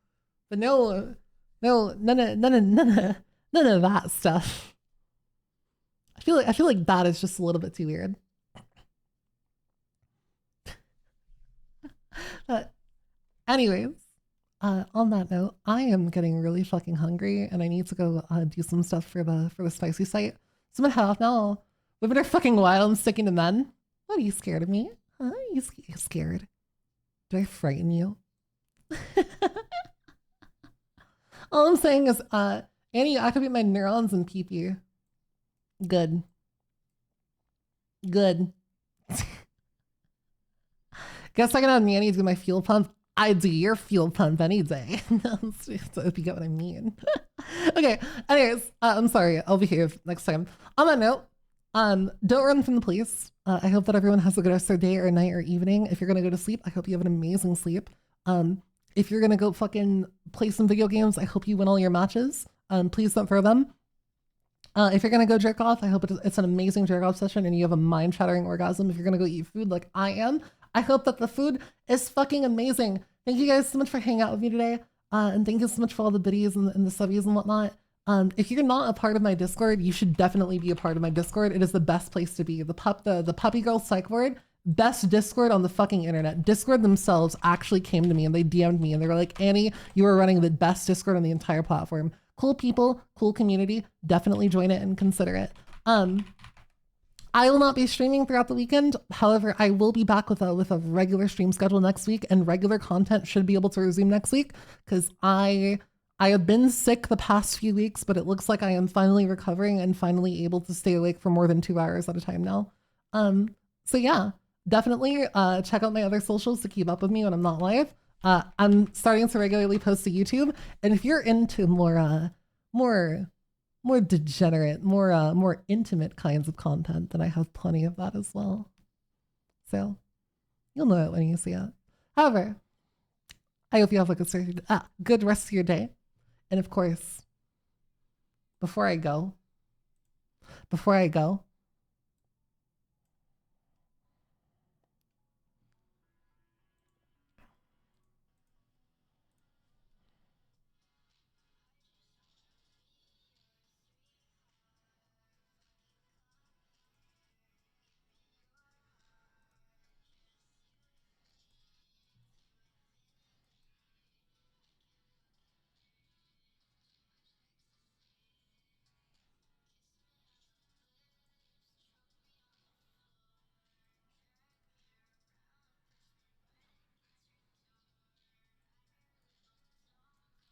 But none of that stuff. I feel like that is just a little bit too weird. But anyways, on that note, I am getting really fucking hungry and I need to go do some stuff for the spicy site. So I'm gonna head off now. Women are fucking wild and sticking to men. What, are you scared of me? Huh? Are you scared? Do I frighten you? All I'm saying is, Annie, you activate my neurons and pee-pee. Good. Good. Guess I can have Nyannie do my fuel pump. I do your fuel pump any day. So if you get what I mean. Okay, anyways, I'm sorry. I'll behave next time. On that note, don't run from the police. I hope that everyone has a good rest of their day or night or evening. If you're gonna go to sleep, I hope you have an amazing sleep. If you're gonna go fucking play some video games, I hope you win all your matches. Please don't throw them. If you're gonna go jerk off, I hope it's an amazing jerk off session and you have a mind-shattering orgasm. If you're gonna go eat food like I am, I hope that the food is fucking amazing. Thank you guys so much for hanging out with me today. And thank you so much for all the biddies and the subbies and whatnot. If you're not a part of my Discord, you should definitely be a part of my Discord. It is the best place to be. The puppy girl psych ward, best Discord on the fucking internet. Discord themselves actually came to me and they DM'd me and they were like, Annie, you are running the best Discord on the entire platform. Cool people, cool community. Definitely join it and consider it. I will not be streaming throughout the weekend. However, I will be back with a regular stream schedule next week, and regular content should be able to resume next week because I have been sick the past few weeks, but it looks like I am finally recovering and finally able to stay awake for more than 2 hours at a time now. So yeah, definitely check out my other socials to keep up with me when I'm not live. I'm starting to regularly post to YouTube, and if you're into more degenerate, more intimate kinds of content, then I have plenty of that as well. So you'll know it when you see it. However, I hope you have a good rest of your day. And of course, before I go,